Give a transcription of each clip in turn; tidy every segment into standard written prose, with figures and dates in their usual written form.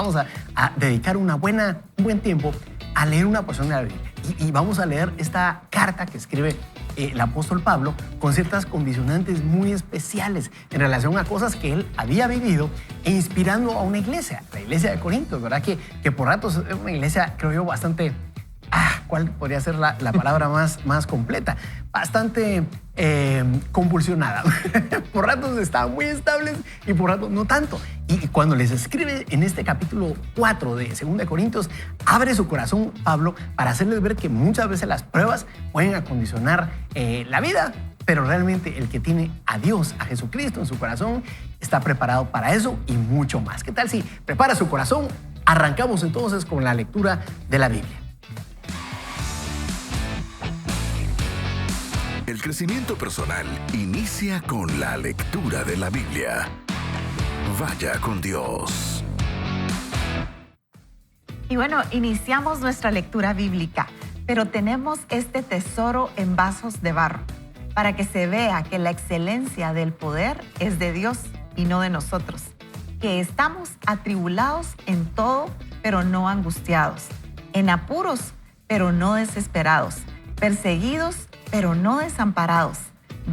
vamos a dedicar un buen tiempo a leer una porción de la Biblia. Y vamos a leer esta carta que escribe el apóstol Pablo con ciertas condicionantes muy especiales en relación a cosas que él había vivido e inspirando a una iglesia, la iglesia de Corinto, ¿verdad? Que por ratos es una iglesia, creo yo, bastante... ¿cuál podría ser la palabra más completa? Bastante convulsionada. Por ratos estaban muy estables y por ratos no tanto. Y cuando les escribe en este capítulo 4 de 2 Corintios, abre su corazón Pablo para hacerles ver que muchas veces las pruebas pueden acondicionar la vida, pero realmente el que tiene a Dios, a Jesucristo en su corazón, está preparado para eso y mucho más. ¿Qué tal si prepara su corazón? Arrancamos entonces con la lectura de la Biblia. El crecimiento personal inicia con la lectura de la Biblia. Vaya con Dios. Y bueno, iniciamos nuestra lectura bíblica, pero tenemos este tesoro en vasos de barro para que se vea que la excelencia del poder es de Dios y no de nosotros, que estamos atribulados en todo, pero no angustiados, en apuros, pero no desesperados, perseguidos, pero no desamparados,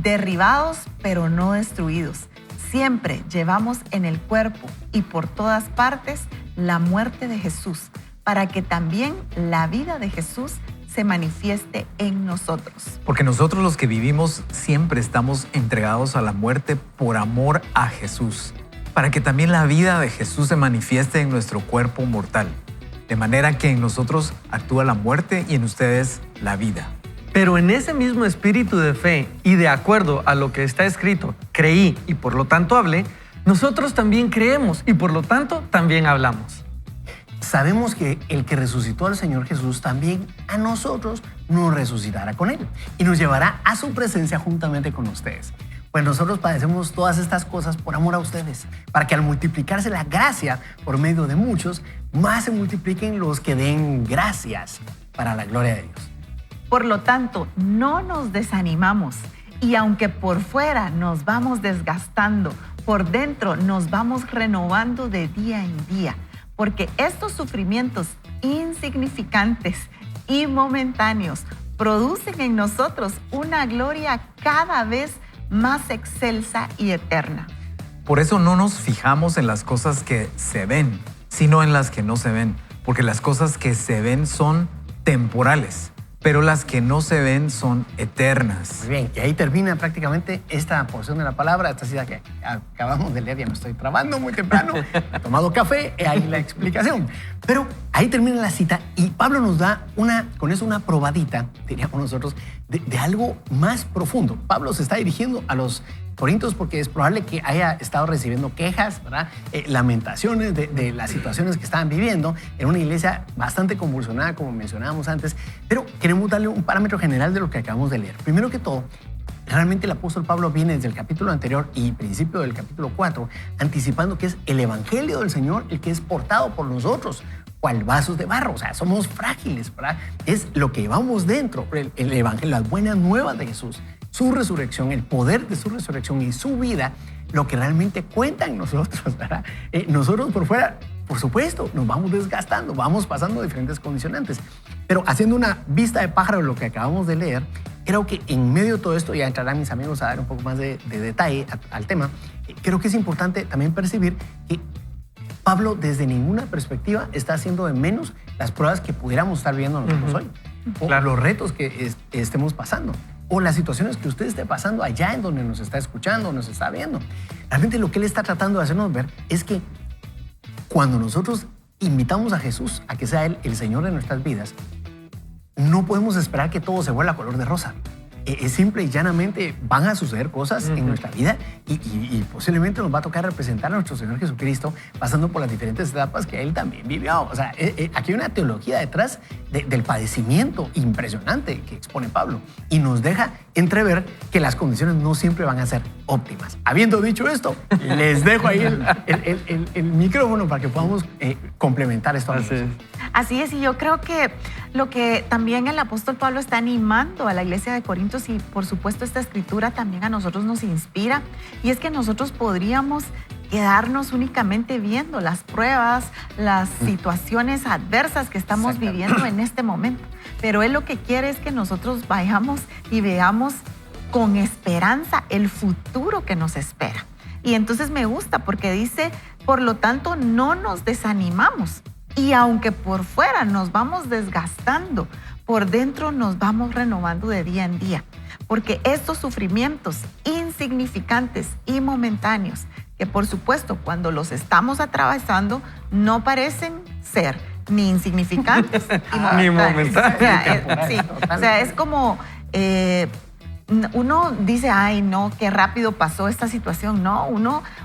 derribados, pero no destruidos. Siempre llevamos en el cuerpo y por todas partes la muerte de Jesús, para que también la vida de Jesús se manifieste en nosotros. Porque nosotros los que vivimos siempre estamos entregados a la muerte por amor a Jesús, para que también la vida de Jesús se manifieste en nuestro cuerpo mortal, de manera que en nosotros actúa la muerte y en ustedes la vida. Pero en ese mismo espíritu de fe y de acuerdo a lo que está escrito, creí y por lo tanto hablé, nosotros también creemos y por lo tanto también hablamos. Sabemos que el que resucitó al Señor Jesús también a nosotros nos resucitará con Él y nos llevará a su presencia juntamente con ustedes. Pues nosotros padecemos todas estas cosas por amor a ustedes, para que al multiplicarse la gracia por medio de muchos, más se multipliquen los que den gracias para la gloria de Dios. Por lo tanto, no nos desanimamos y aunque por fuera nos vamos desgastando, por dentro nos vamos renovando de día en día, porque estos sufrimientos insignificantes y momentáneos producen en nosotros una gloria cada vez más excelsa y eterna. Por eso no nos fijamos en las cosas que se ven, sino en las que no se ven, porque las cosas que se ven son temporales, pero las que no se ven son eternas. Muy bien, y ahí termina prácticamente esta porción de la palabra, esta cita que acabamos de leer. Ya me estoy trabando muy temprano, he tomado café, ahí la explicación. Pero ahí termina la cita y Pablo nos da con eso una probadita, diríamos nosotros, de algo más profundo. Pablo se está dirigiendo a los Corintios porque es probable que haya estado recibiendo quejas, ¿verdad? Lamentaciones de las situaciones que estaban viviendo en una iglesia bastante convulsionada, como mencionábamos antes, pero queremos darle un parámetro general de lo que acabamos de leer. Primero que todo, realmente el apóstol Pablo viene desde el capítulo anterior y principio del capítulo 4 anticipando que es el evangelio del Señor el que es portado por nosotros, cual vasos de barro. O sea, somos frágiles, ¿verdad? Es lo que llevamos dentro, el evangelio, las buenas nuevas de Jesús, su resurrección, el poder de su resurrección y su vida, lo que realmente cuenta en nosotros, ¿verdad? Nosotros por fuera, por supuesto, nos vamos desgastando, vamos pasando diferentes condicionantes. Pero haciendo una vista de pájaro de lo que acabamos de leer, creo que en medio de todo esto, ya entrarán mis amigos a dar un poco más de detalle al tema, creo que es importante también percibir que Pablo desde ninguna perspectiva está haciendo de menos las pruebas que pudiéramos estar viendo nosotros hoy, o los retos que estemos pasando, o las situaciones que usted esté pasando allá en donde nos está escuchando, nos está viendo. Realmente lo que él está tratando de hacernos ver es que cuando nosotros invitamos a Jesús a que sea Él el Señor de nuestras vidas, no podemos esperar que todo se vuelva color de rosa. Es simple y llanamente van a suceder cosas en nuestra vida y posiblemente nos va a tocar representar a nuestro Señor Jesucristo pasando por las diferentes etapas que Él también vivió. O sea, aquí hay una teología detrás del padecimiento impresionante que expone Pablo y nos deja entrever que las condiciones no siempre van a ser óptimas. Habiendo dicho esto, les dejo ahí el micrófono para que podamos complementar esto. Así es, y yo creo que lo que también el apóstol Pablo está animando a la iglesia de Corintios y por supuesto esta escritura también a nosotros nos inspira, y es que nosotros podríamos quedarnos únicamente viendo las pruebas, las situaciones adversas que estamos viviendo en este momento. Pero Él lo que quiere es que nosotros vayamos y veamos con esperanza el futuro que nos espera. Y entonces me gusta porque dice, por lo tanto, no nos desanimamos. Y aunque por fuera nos vamos desgastando, por dentro nos vamos renovando de día en día. Porque estos sufrimientos insignificantes y momentáneos, que por supuesto cuando los estamos atravesando no parecen ser ni insignificantes Ni momentáneos. O sea, es como uno dice, ay no, qué rápido pasó esta situación. No,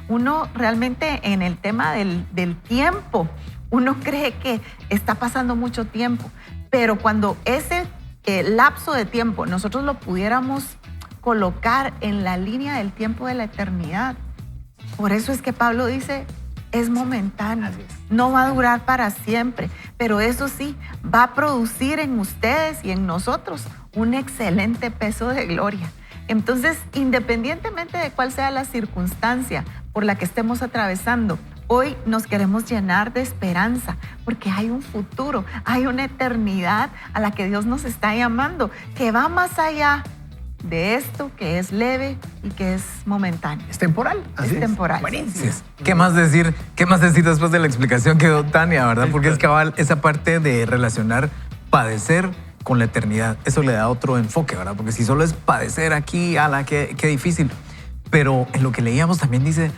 uno realmente en el tema del tiempo, uno cree que está pasando mucho tiempo, pero cuando ese lapso de tiempo nosotros lo pudiéramos colocar en la línea del tiempo de la eternidad, por eso es que Pablo dice, es momentáneo, no va a durar para siempre, pero eso sí, va a producir en ustedes y en nosotros un excelente peso de gloria. Entonces, independientemente de cuál sea la circunstancia por la que estemos atravesando, hoy nos queremos llenar de esperanza, porque hay un futuro, hay una eternidad a la que Dios nos está llamando, que va más allá de esto que es leve y que es momentáneo. Es temporal. Es temporal. Buenísimo. ¿Qué más decir después de la explicación que dio Tania, verdad? Porque es cabal esa parte de relacionar padecer con la eternidad. Eso le da otro enfoque, ¿verdad? Porque si solo es padecer aquí, ala, qué difícil. Pero en lo que leíamos también dice,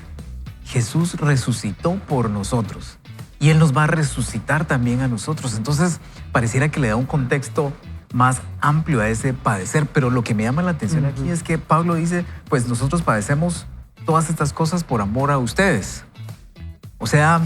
Jesús resucitó por nosotros y Él nos va a resucitar también a nosotros. Entonces, pareciera que le da un contexto más amplio a ese padecer, pero lo que me llama la atención aquí es que Pablo dice, pues nosotros padecemos todas estas cosas por amor a ustedes. O sea,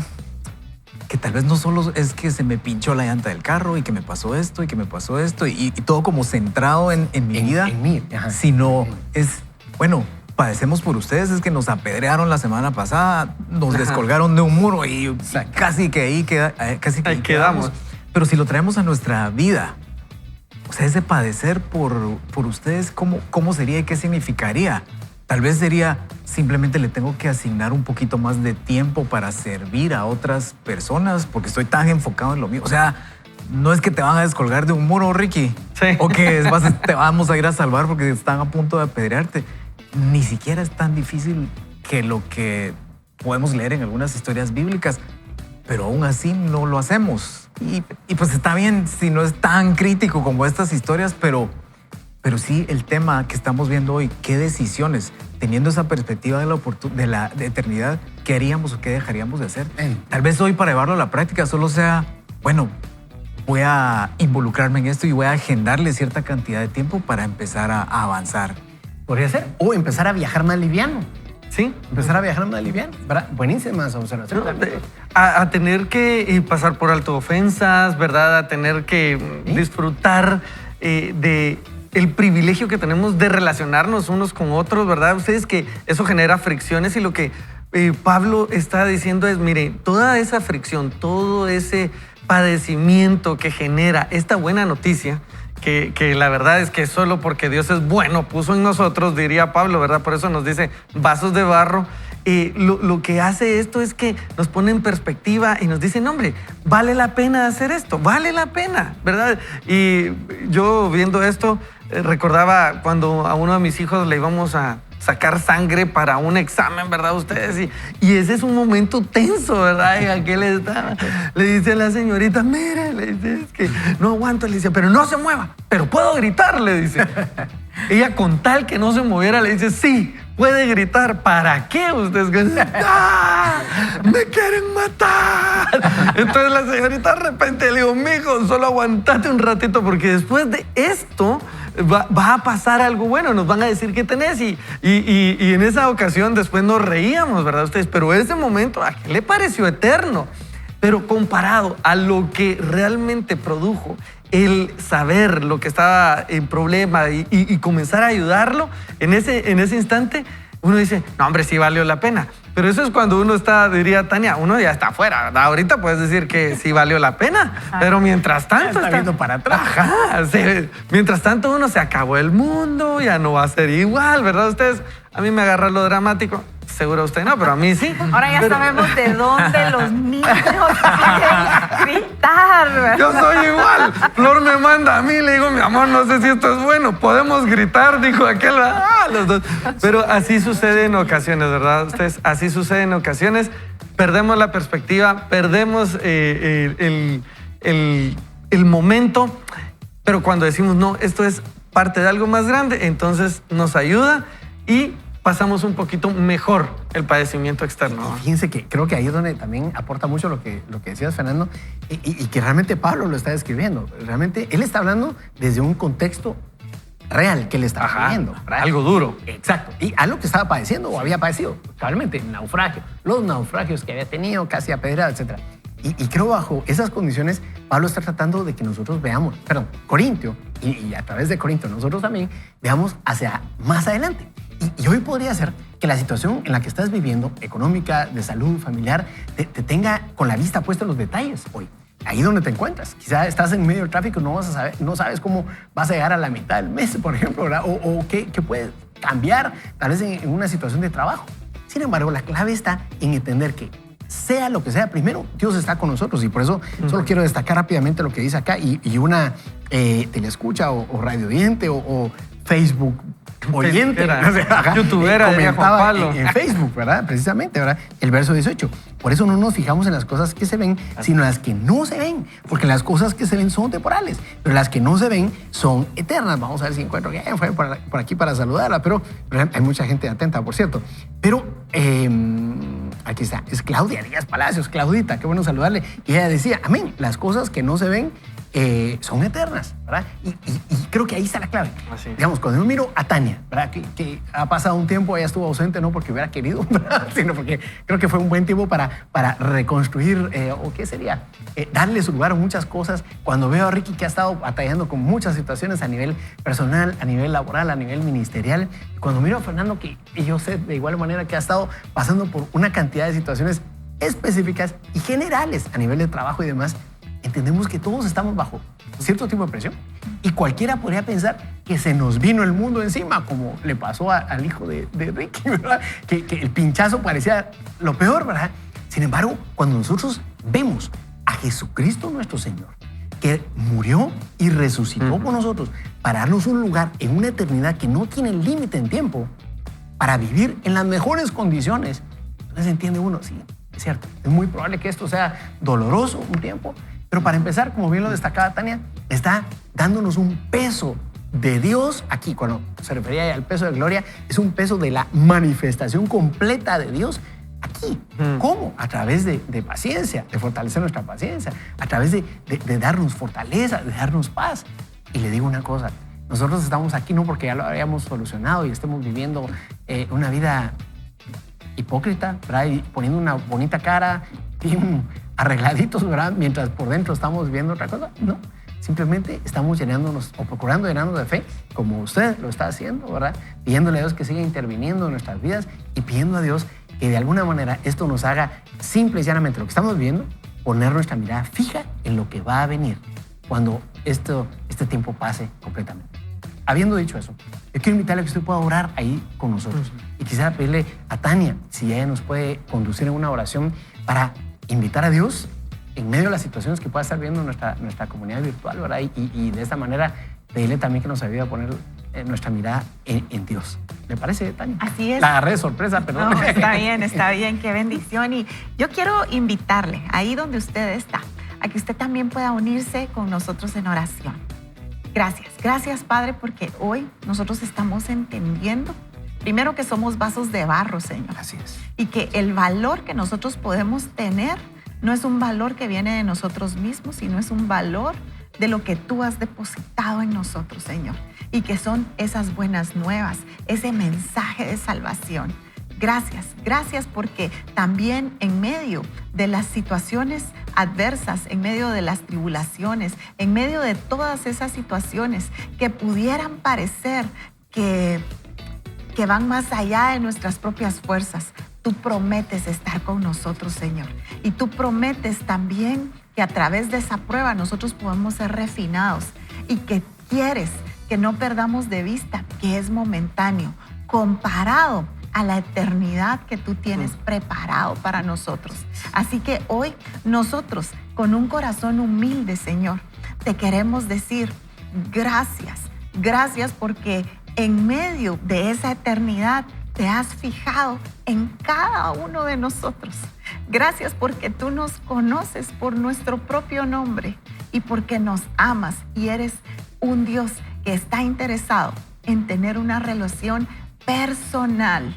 que tal vez no solo es que se me pinchó la llanta del carro y que me pasó esto y que me pasó esto y todo como centrado en mi vida, En mí, ajá. sino es, bueno, padecemos por ustedes, es que nos apedrearon la semana pasada, nos descolgaron de un muro y casi que ahí quedamos. Pero si lo traemos a nuestra vida, o sea, ese padecer por ustedes, ¿cómo sería y qué significaría? Tal vez sería simplemente le tengo que asignar un poquito más de tiempo para servir a otras personas porque estoy tan enfocado en lo mío. O sea, no es que te van a descolgar de un muro, Ricky, o que te vamos a ir a salvar porque están a punto de apedrearte. Ni siquiera es tan difícil que lo que podemos leer en algunas historias bíblicas, pero aún así no lo hacemos. Y pues está bien si no es tan crítico como estas historias, pero sí el tema que estamos viendo hoy, qué decisiones, teniendo esa perspectiva de la eternidad, qué haríamos o qué dejaríamos de hacer. Tal vez hoy para llevarlo a la práctica solo sea, bueno, voy a involucrarme en esto y voy a agendarle cierta cantidad de tiempo para empezar a avanzar. Podría ser. O empezar a viajar más liviano. Sí. Empezar a viajar más liviano. Buenísimas observaciones. A tener que pasar por alto ofensas, ¿verdad? A tener que disfrutar de el privilegio que tenemos de relacionarnos unos con otros, ¿verdad? Ustedes que eso genera fricciones y lo que Pablo está diciendo es, mire, toda esa fricción, todo ese padecimiento que genera esta buena noticia, que la verdad es que solo porque Dios es bueno puso en nosotros, diría Pablo, ¿verdad? Por eso nos dice vasos de barro. Lo que hace esto es que nos pone en perspectiva y nos dice, no, hombre, vale la pena hacer esto, vale la pena, ¿verdad? Y yo viendo esto, recordaba cuando a uno de mis hijos le íbamos a sacar sangre para un examen, ¿verdad? Ustedes, y ese es un momento tenso, ¿verdad? Y aquel le dice a la señorita, mire, le dice, es que no aguanto, le dice, pero no se mueva, pero puedo gritar, le dice. Ella con tal que no se moviera le dice, sí, puede gritar. ¿Para qué? Ustedes ¡ah! ¡Me quieren matar! Entonces la señorita de repente le digo, mijo, solo aguantate un ratito porque después de esto va a pasar algo bueno, nos van a decir qué tenés y en esa ocasión después nos reíamos, ¿verdad ustedes? Pero ese momento a qué le pareció eterno, pero comparado a lo que realmente produjo el saber lo que estaba en problema y comenzar a ayudarlo en ese instante, uno dice, no hombre, sí valió la pena. Pero eso es cuando uno está, diría Tania, uno ya está afuera, ¿verdad? Ahorita puedes decir que sí valió la pena, pero mientras tanto está viendo para atrás. Ajá, sí. Mientras tanto uno se acabó el mundo, ya no va a ser igual, ¿verdad ustedes? A mí me agarra lo dramático. seguro usted no, pero a mí sí. Ahora ya sabemos de dónde los niños quieren gritar, ¿verdad? Yo soy igual. Flor me manda a mí, le digo, mi amor, no sé si esto es bueno. Podemos gritar, dijo aquel. Los dos. Pero así sucede en ocasiones, ¿verdad? Ustedes, así sucede en ocasiones. Perdemos la perspectiva, perdemos el momento, pero cuando decimos, no, esto es parte de algo más grande, entonces nos ayuda y pasamos un poquito mejor el padecimiento externo. Y fíjense que creo que ahí es donde también aporta mucho lo que decías, Fernando, y que realmente Pablo lo está describiendo. Realmente él está hablando desde un contexto real que le está viviendo. Algo duro. Exacto. Y algo que estaba padeciendo o había padecido, probablemente naufragio, los naufragios que había tenido, casi apedreado, etc. Y creo bajo esas condiciones, Pablo está tratando de que nosotros veamos, Corintio, y a través de Corintio nosotros también veamos hacia más adelante. Y hoy podría ser que la situación en la que estás viviendo, económica, de salud, familiar, te tenga con la vista puesta en los detalles hoy. Ahí donde te encuentras. Quizá estás en medio del tráfico y no sabes cómo vas a llegar a la mitad del mes, por ejemplo, ¿verdad? O qué puede cambiar tal vez en una situación de trabajo. Sin embargo, la clave está en entender que sea lo que sea, primero, Dios está con nosotros. Y por eso solo quiero destacar rápidamente lo que dice acá. Y una telescucha o radio oyente o Facebook oyente, youtubera, comentaba en Facebook, ¿verdad? Precisamente, ¿verdad? El verso 18. Por eso no nos fijamos en las cosas que se ven, sino en las que no se ven. Porque las cosas que se ven son temporales, pero las que no se ven son eternas. Vamos a ver si encuentro que fue por aquí para saludarla, pero hay mucha gente atenta, por cierto. Pero aquí está, es Claudia Díaz Palacios, Claudita, qué bueno saludarle. Y ella decía, amén, las cosas que no se ven son eternas, ¿verdad? Y creo que ahí está la clave. Así. Digamos, cuando yo miro a Tania, ¿verdad? Que ha pasado un tiempo, ella estuvo ausente, no porque hubiera querido, ¿verdad? Sino porque creo que fue un buen tiempo para reconstruir, o qué sería, darle su lugar a muchas cosas. Cuando veo a Ricky que ha estado batallando con muchas situaciones a nivel personal, a nivel laboral, a nivel ministerial. Cuando miro a Fernando, que yo sé de igual manera que ha estado pasando por una cantidad de situaciones específicas y generales a nivel de trabajo y demás, entendemos que todos estamos bajo cierto tipo de presión y cualquiera podría pensar que se nos vino el mundo encima, como le pasó al hijo de Ricky, ¿verdad? Que el pinchazo parecía lo peor, ¿verdad? Sin embargo, cuando nosotros vemos a Jesucristo nuestro Señor, que murió y resucitó por nosotros para darnos un lugar en una eternidad que no tiene límite en tiempo, para vivir en las mejores condiciones, entonces entiende uno, sí, es cierto, es muy probable que esto sea doloroso un tiempo, pero para empezar, como bien lo destacaba Tania, está dándonos un peso de Dios aquí. Cuando se refería al peso de gloria, es un peso de la manifestación completa de Dios aquí. ¿Cómo? A través de paciencia, de fortalecer nuestra paciencia, a través de darnos fortaleza, de darnos paz. Y le digo una cosa, nosotros estamos aquí no porque ya lo habíamos solucionado y estemos viviendo una vida hipócrita, ¿verdad? Y poniendo una bonita cara y arregladitos, ¿verdad? Mientras por dentro estamos viendo otra cosa. No, simplemente estamos llenándonos o procurando llenarnos de fe, como usted lo está haciendo, ¿verdad? Pidiéndole a Dios que siga interviniendo en nuestras vidas y pidiendo a Dios que de alguna manera esto nos haga simple y llanamente lo que estamos viendo, poner nuestra mirada fija en lo que va a venir cuando este tiempo pase completamente. Habiendo dicho eso, yo quiero invitarle a que usted pueda orar ahí con nosotros. Y quisiera pedirle a Tania si ella nos puede conducir en una oración para invitar a Dios en medio de las situaciones que pueda estar viendo nuestra comunidad virtual, ¿verdad? Y de esta manera pedirle también que nos ayude a poner nuestra mirada en Dios. ¿Le parece, Tania? Así es. La agarré de sorpresa, perdón. No, está bien, qué bendición. Y yo quiero invitarle, ahí donde usted está, a que usted también pueda unirse con nosotros en oración. Gracias, Padre, porque hoy nosotros estamos entendiendo, primero, que somos vasos de barro, Señor. Así es. Y que el valor que nosotros podemos tener no es un valor que viene de nosotros mismos, sino es un valor de lo que tú has depositado en nosotros, Señor. Y que son esas buenas nuevas, ese mensaje de salvación. Gracias porque también en medio de las situaciones adversas, en medio de las tribulaciones, en medio de todas esas situaciones que pudieran parecer que van más allá de nuestras propias fuerzas, tú prometes estar con nosotros, Señor. Y tú prometes también que a través de esa prueba nosotros podemos ser refinados y que quieres que no perdamos de vista que es momentáneo comparado a la eternidad que tú tienes preparado para nosotros. Así que hoy nosotros, con un corazón humilde, Señor, te queremos decir gracias. Gracias porque en medio de esa eternidad te has fijado en cada uno de nosotros. Gracias porque tú nos conoces por nuestro propio nombre y porque nos amas y eres un Dios que está interesado en tener una relación personal,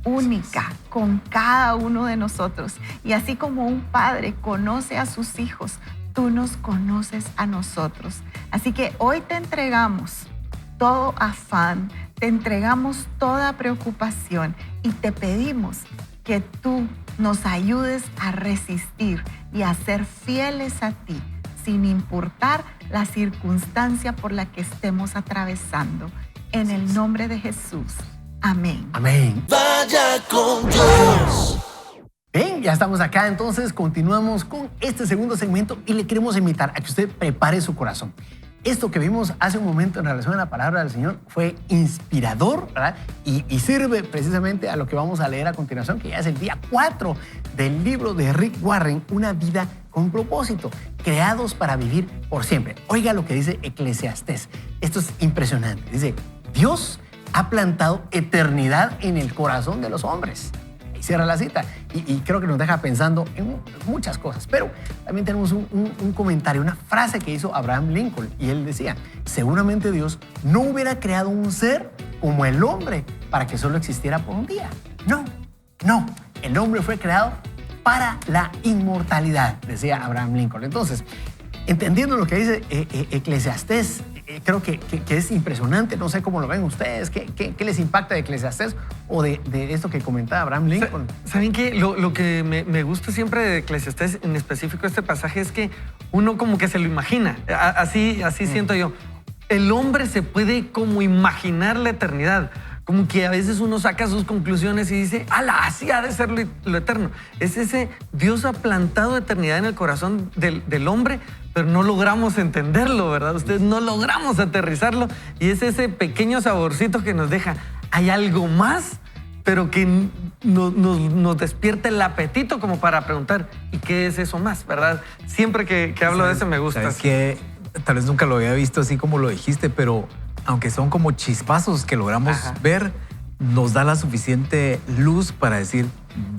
única, con cada uno de nosotros. Y así como un padre conoce a sus hijos, tú nos conoces a nosotros. Así que hoy te entregamos todo afán, te entregamos toda preocupación y te pedimos que tú nos ayudes a resistir y a ser fieles a ti, sin importar la circunstancia por la que estemos atravesando. En el nombre de Jesús. Amén. Amén. Vaya con Dios. Bien, ya estamos acá, entonces continuamos con este segundo segmento y le queremos invitar a que usted prepare su corazón. Esto que vimos hace un momento en relación a la palabra del Señor fue inspirador, ¿verdad? Y sirve precisamente a lo que vamos a leer a continuación, que ya es el día 4 del libro de Rick Warren, Una vida con propósito, creados para vivir por siempre. Oiga lo que dice Eclesiastés. Esto es impresionante. Dice, Dios ha plantado eternidad en el corazón de los hombres. Ahí cierra la cita. Y creo que nos deja pensando en muchas cosas. Pero también tenemos un comentario, una frase que hizo Abraham Lincoln. Y él decía, seguramente Dios no hubiera creado un ser como el hombre para que solo existiera por un día. No. El hombre fue creado para la inmortalidad, decía Abraham Lincoln. Entonces, entendiendo lo que dice Eclesiastés, creo que es impresionante. No sé cómo lo ven ustedes. ¿Qué les impacta de Eclesiastés o de esto que comentaba Abraham Lincoln? ¿Saben qué? Lo que me gusta siempre de Eclesiastés, en específico este pasaje, es que uno como que se lo imagina. Así siento yo. El hombre se puede como imaginar la eternidad. Como que a veces uno saca sus conclusiones y dice, ¡ala! Así ha de ser lo eterno. Es ese, Dios ha plantado eternidad en el corazón del hombre, pero no logramos entenderlo, ¿verdad? Ustedes no logramos aterrizarlo. Y es ese pequeño saborcito que nos deja. Hay algo más, pero que nos despierta el apetito como para preguntar, ¿y qué es eso más, verdad? Siempre que hablo de eso me gusta. ¿Sabes qué? Tal vez nunca lo había visto así como lo dijiste, pero aunque son como chispazos que logramos ver, nos da la suficiente luz para decir,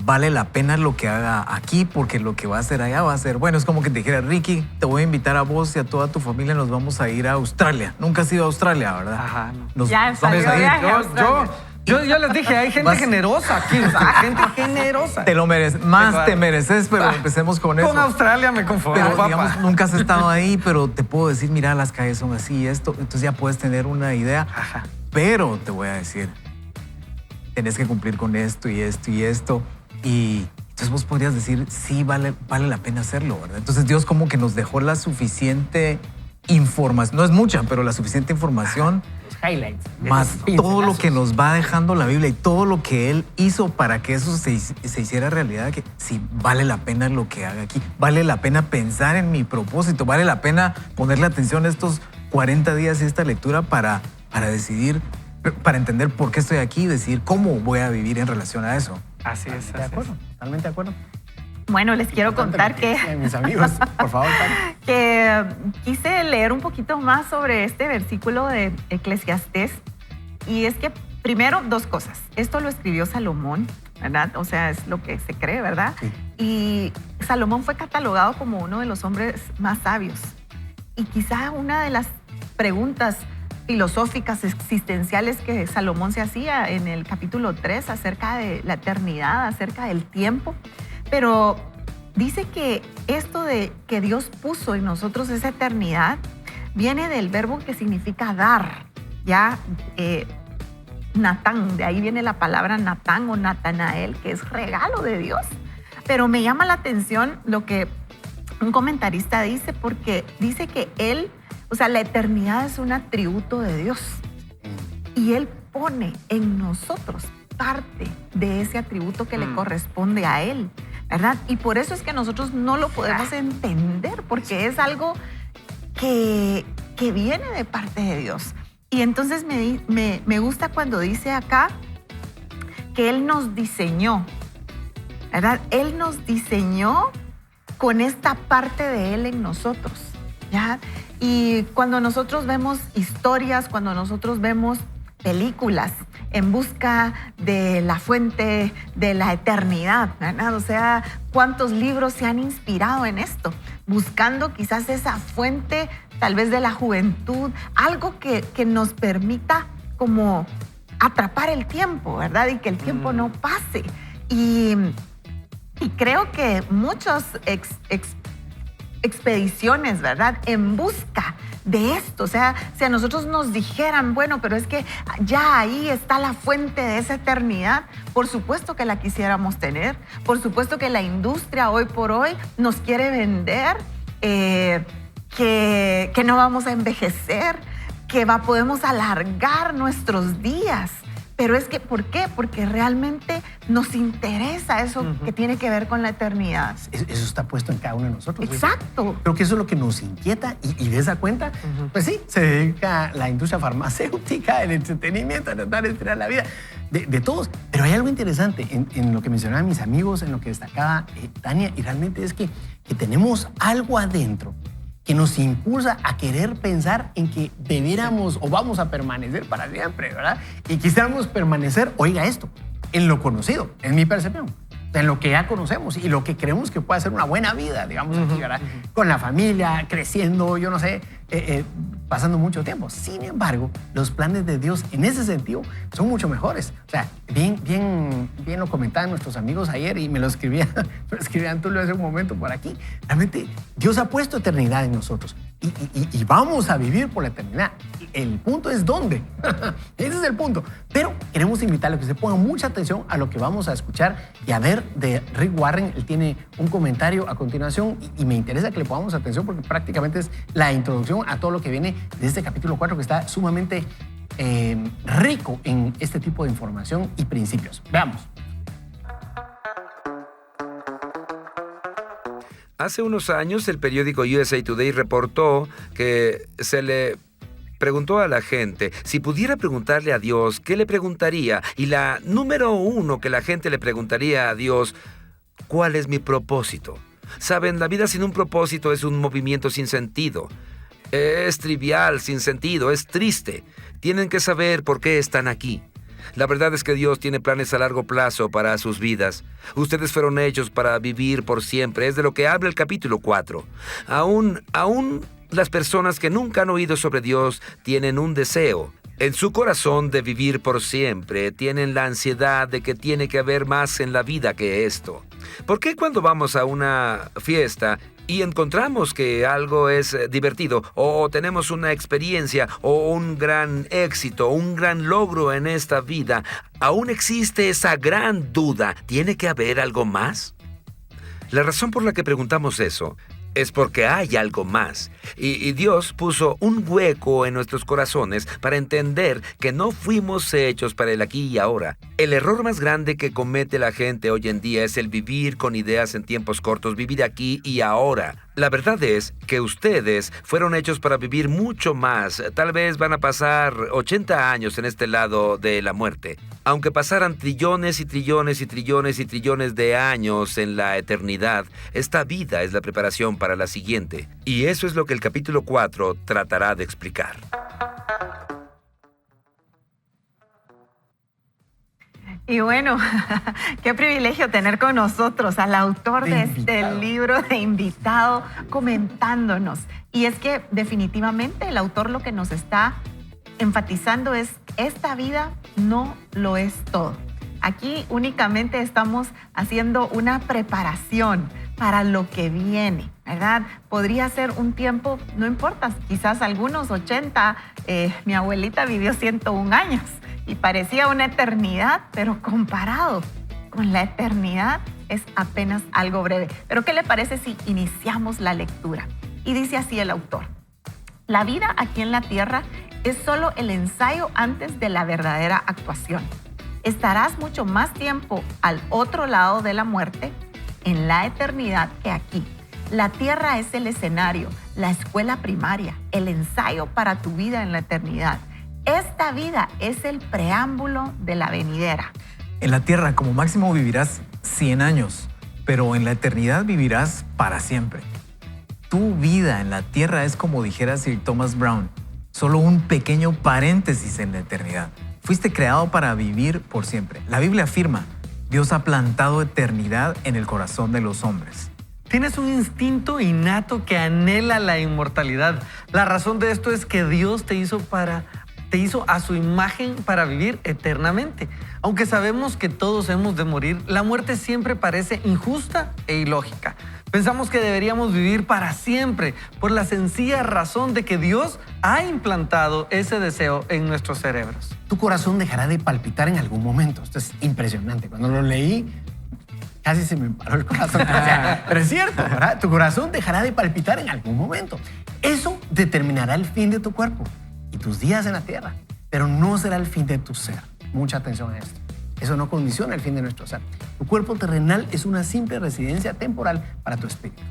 vale la pena lo que haga aquí, porque lo que va a hacer allá va a ser, bueno, es como que te dijera, Ricky, te voy a invitar a vos y a toda tu familia, nos vamos a ir a Australia. Nunca has ido a Australia, ¿verdad? Ajá, no. Nos Ya vamos salió a ir. viaje a Australia. Yo les dije, hay gente generosa aquí, o sea, gente generosa. Te lo mereces, más te mereces, pero empecemos con eso. Con Australia me conformo, Pero papá. digamos, nunca has estado ahí, pero te puedo decir, mira, las calles son así y esto, entonces ya puedes tener una idea. Ajá. Pero te voy a decir, tenés que cumplir con esto y esto y esto. Y entonces vos podrías decir, sí, vale la pena hacerlo, ¿verdad? Entonces Dios como que nos dejó la suficiente información, no es mucha, pero la suficiente información, Highlights. más todo lo que nos va dejando la Biblia y todo lo que Él hizo para que eso se hiciera realidad, que sí, vale la pena lo que haga aquí, vale la pena pensar en mi propósito, vale la pena ponerle atención a estos 40 días y esta lectura para decidir, para entender por qué estoy aquí y decidir cómo voy a vivir en relación a eso. Así es. De acuerdo, totalmente de acuerdo. Bueno, les quiero contar que Mis amigos, por favor, Pari. que quise leer un poquito más sobre este versículo de Eclesiastés. Y es que, primero, dos cosas. Esto lo escribió Salomón, ¿verdad? O sea, es lo que se cree, ¿verdad? Sí. Y Salomón fue catalogado como uno de los hombres más sabios. Y quizá una de las preguntas filosóficas, existenciales que Salomón se hacía en el capítulo 3 acerca de la eternidad, acerca del tiempo. Pero dice que esto de que Dios puso en nosotros esa eternidad viene del verbo que significa dar. Ya, Natán, de ahí viene la palabra Natán o Natanael, que es regalo de Dios. Pero me llama la atención lo que un comentarista dice, porque dice que él, o sea, la eternidad es un atributo de Dios. Y Él pone en nosotros parte de ese atributo que le corresponde a Él, ¿verdad? Y por eso es que nosotros no lo podemos entender, porque es algo que viene de parte de Dios. Y entonces me gusta cuando dice acá que Él nos diseñó, ¿verdad? Él nos diseñó con esta parte de Él en nosotros, ¿ya? Y cuando nosotros vemos historias, cuando nosotros vemos películas en busca de la fuente de la eternidad, ¿verdad? O sea, ¿cuántos libros se han inspirado en esto? Buscando quizás esa fuente tal vez de la juventud, algo que nos permita como atrapar el tiempo, ¿verdad? Y que el tiempo no pase. Y creo que muchas expediciones, ¿verdad? En busca de esto. O sea, si a nosotros nos dijeran, bueno, pero es que ya ahí está la fuente de esa eternidad, por supuesto que la quisiéramos tener. Por supuesto que la industria hoy por hoy nos quiere vender que no vamos a envejecer, que podemos alargar nuestros días. Pero es que, ¿por qué? Porque realmente nos interesa eso que tiene que ver con la eternidad. Eso está puesto en cada uno de nosotros. Exacto. Creo que eso es lo que nos inquieta y de esa cuenta, pues sí, se dedica la industria farmacéutica, el entretenimiento, a tratar de estirar la vida de todos. Pero hay algo interesante en lo que mencionaban mis amigos, en lo que destacaba Tania, y realmente es que tenemos algo adentro que nos impulsa a querer pensar en que debiéramos o vamos a permanecer para siempre, ¿verdad? Y quisiéramos permanecer, oiga esto, en lo conocido, en mi percepción, en lo que ya conocemos y lo que creemos que puede ser una buena vida, digamos, aquí, ¿verdad? Con la familia, creciendo, yo no sé, pasando mucho tiempo. Sin embargo, los planes de Dios en ese sentido son mucho mejores. O sea, bien lo comentaban nuestros amigos ayer y me lo escribían Tulio hace un momento por aquí. Realmente, Dios ha puesto eternidad en nosotros y vamos a vivir por la eternidad. El punto es dónde. Ese es el punto. Pero queremos invitarle a que se ponga mucha atención a lo que vamos a escuchar y a ver de Rick Warren. Él tiene un comentario a continuación y me interesa que le pongamos atención porque prácticamente es la introducción a todo lo que viene de este capítulo 4 que está sumamente rico en este tipo de información y principios. Veamos. Hace unos años el periódico USA Today reportó que se le preguntó a la gente si pudiera preguntarle a Dios, ¿qué le preguntaría? Y la número 1 que la gente le preguntaría a Dios, ¿cuál es mi propósito? Saben, la vida sin un propósito es un movimiento sin sentido. Es trivial, sin sentido, es triste. Tienen que saber por qué están aquí. La verdad es que Dios tiene planes a largo plazo para sus vidas. Ustedes fueron hechos para vivir por siempre. Es de lo que habla el capítulo 4. Aún las personas que nunca han oído sobre Dios tienen un deseo en su corazón de vivir por siempre. Tienen la ansiedad de que tiene que haber más en la vida que esto. ¿Por qué cuando vamos a una fiesta y encontramos que algo es divertido o tenemos una experiencia o un gran éxito, un gran logro en esta vida, aún existe esa gran duda? ¿Tiene que haber algo más? La razón por la que preguntamos eso es porque hay algo más. Y Dios puso un hueco en nuestros corazones para entender que no fuimos hechos para el aquí y ahora. El error más grande que comete la gente hoy en día es el vivir con ideas en tiempos cortos, vivir aquí y ahora. La verdad es que ustedes fueron hechos para vivir mucho más. Tal vez van a pasar 80 años en este lado de la muerte. Aunque pasaran trillones y trillones y trillones y trillones de años en la eternidad, esta vida es la preparación para la siguiente. Y eso es lo que el capítulo 4 tratará de explicar. Y bueno, qué privilegio tener con nosotros al autor de este libro de invitado comentándonos. Y es que definitivamente el autor lo que nos está enfatizando es: esta vida no lo es todo. Aquí únicamente estamos haciendo una preparación para lo que viene, ¿verdad? Podría ser un tiempo, no importa, quizás algunos 80, mi abuelita vivió 101 años y parecía una eternidad, pero comparado con la eternidad es apenas algo breve. Pero ¿qué le parece si iniciamos la lectura? Y dice así el autor: la vida aquí en la tierra es solo el ensayo antes de la verdadera actuación. Estarás mucho más tiempo al otro lado de la muerte, en la eternidad, que aquí. La tierra es el escenario, la escuela primaria, el ensayo para tu vida en la eternidad. Esta vida es el preámbulo de la venidera. En la tierra como máximo vivirás 100 años, pero en la eternidad vivirás para siempre. Tu vida en la tierra es, como dijera Sir Thomas Browne, solo un pequeño paréntesis en la eternidad. Fuiste creado para vivir por siempre. La Biblia afirma, Dios ha plantado eternidad en el corazón de los hombres. Tienes un instinto innato que anhela la inmortalidad. La razón de esto es que Dios te hizo a su imagen para vivir eternamente. Aunque sabemos que todos hemos de morir, la muerte siempre parece injusta e ilógica. Pensamos que deberíamos vivir para siempre por la sencilla razón de que Dios ha implantado ese deseo en nuestros cerebros. Tu corazón dejará de palpitar en algún momento. Esto es impresionante. Cuando lo leí, casi se me paró el corazón. Pero es cierto, ¿verdad? Tu corazón dejará de palpitar en algún momento. Eso determinará el fin de tu cuerpo y tus días en la tierra, pero no será el fin de tu ser. Mucha atención a esto. Eso no condiciona el fin de nuestro ser. Tu cuerpo terrenal es una simple residencia temporal para tu espíritu.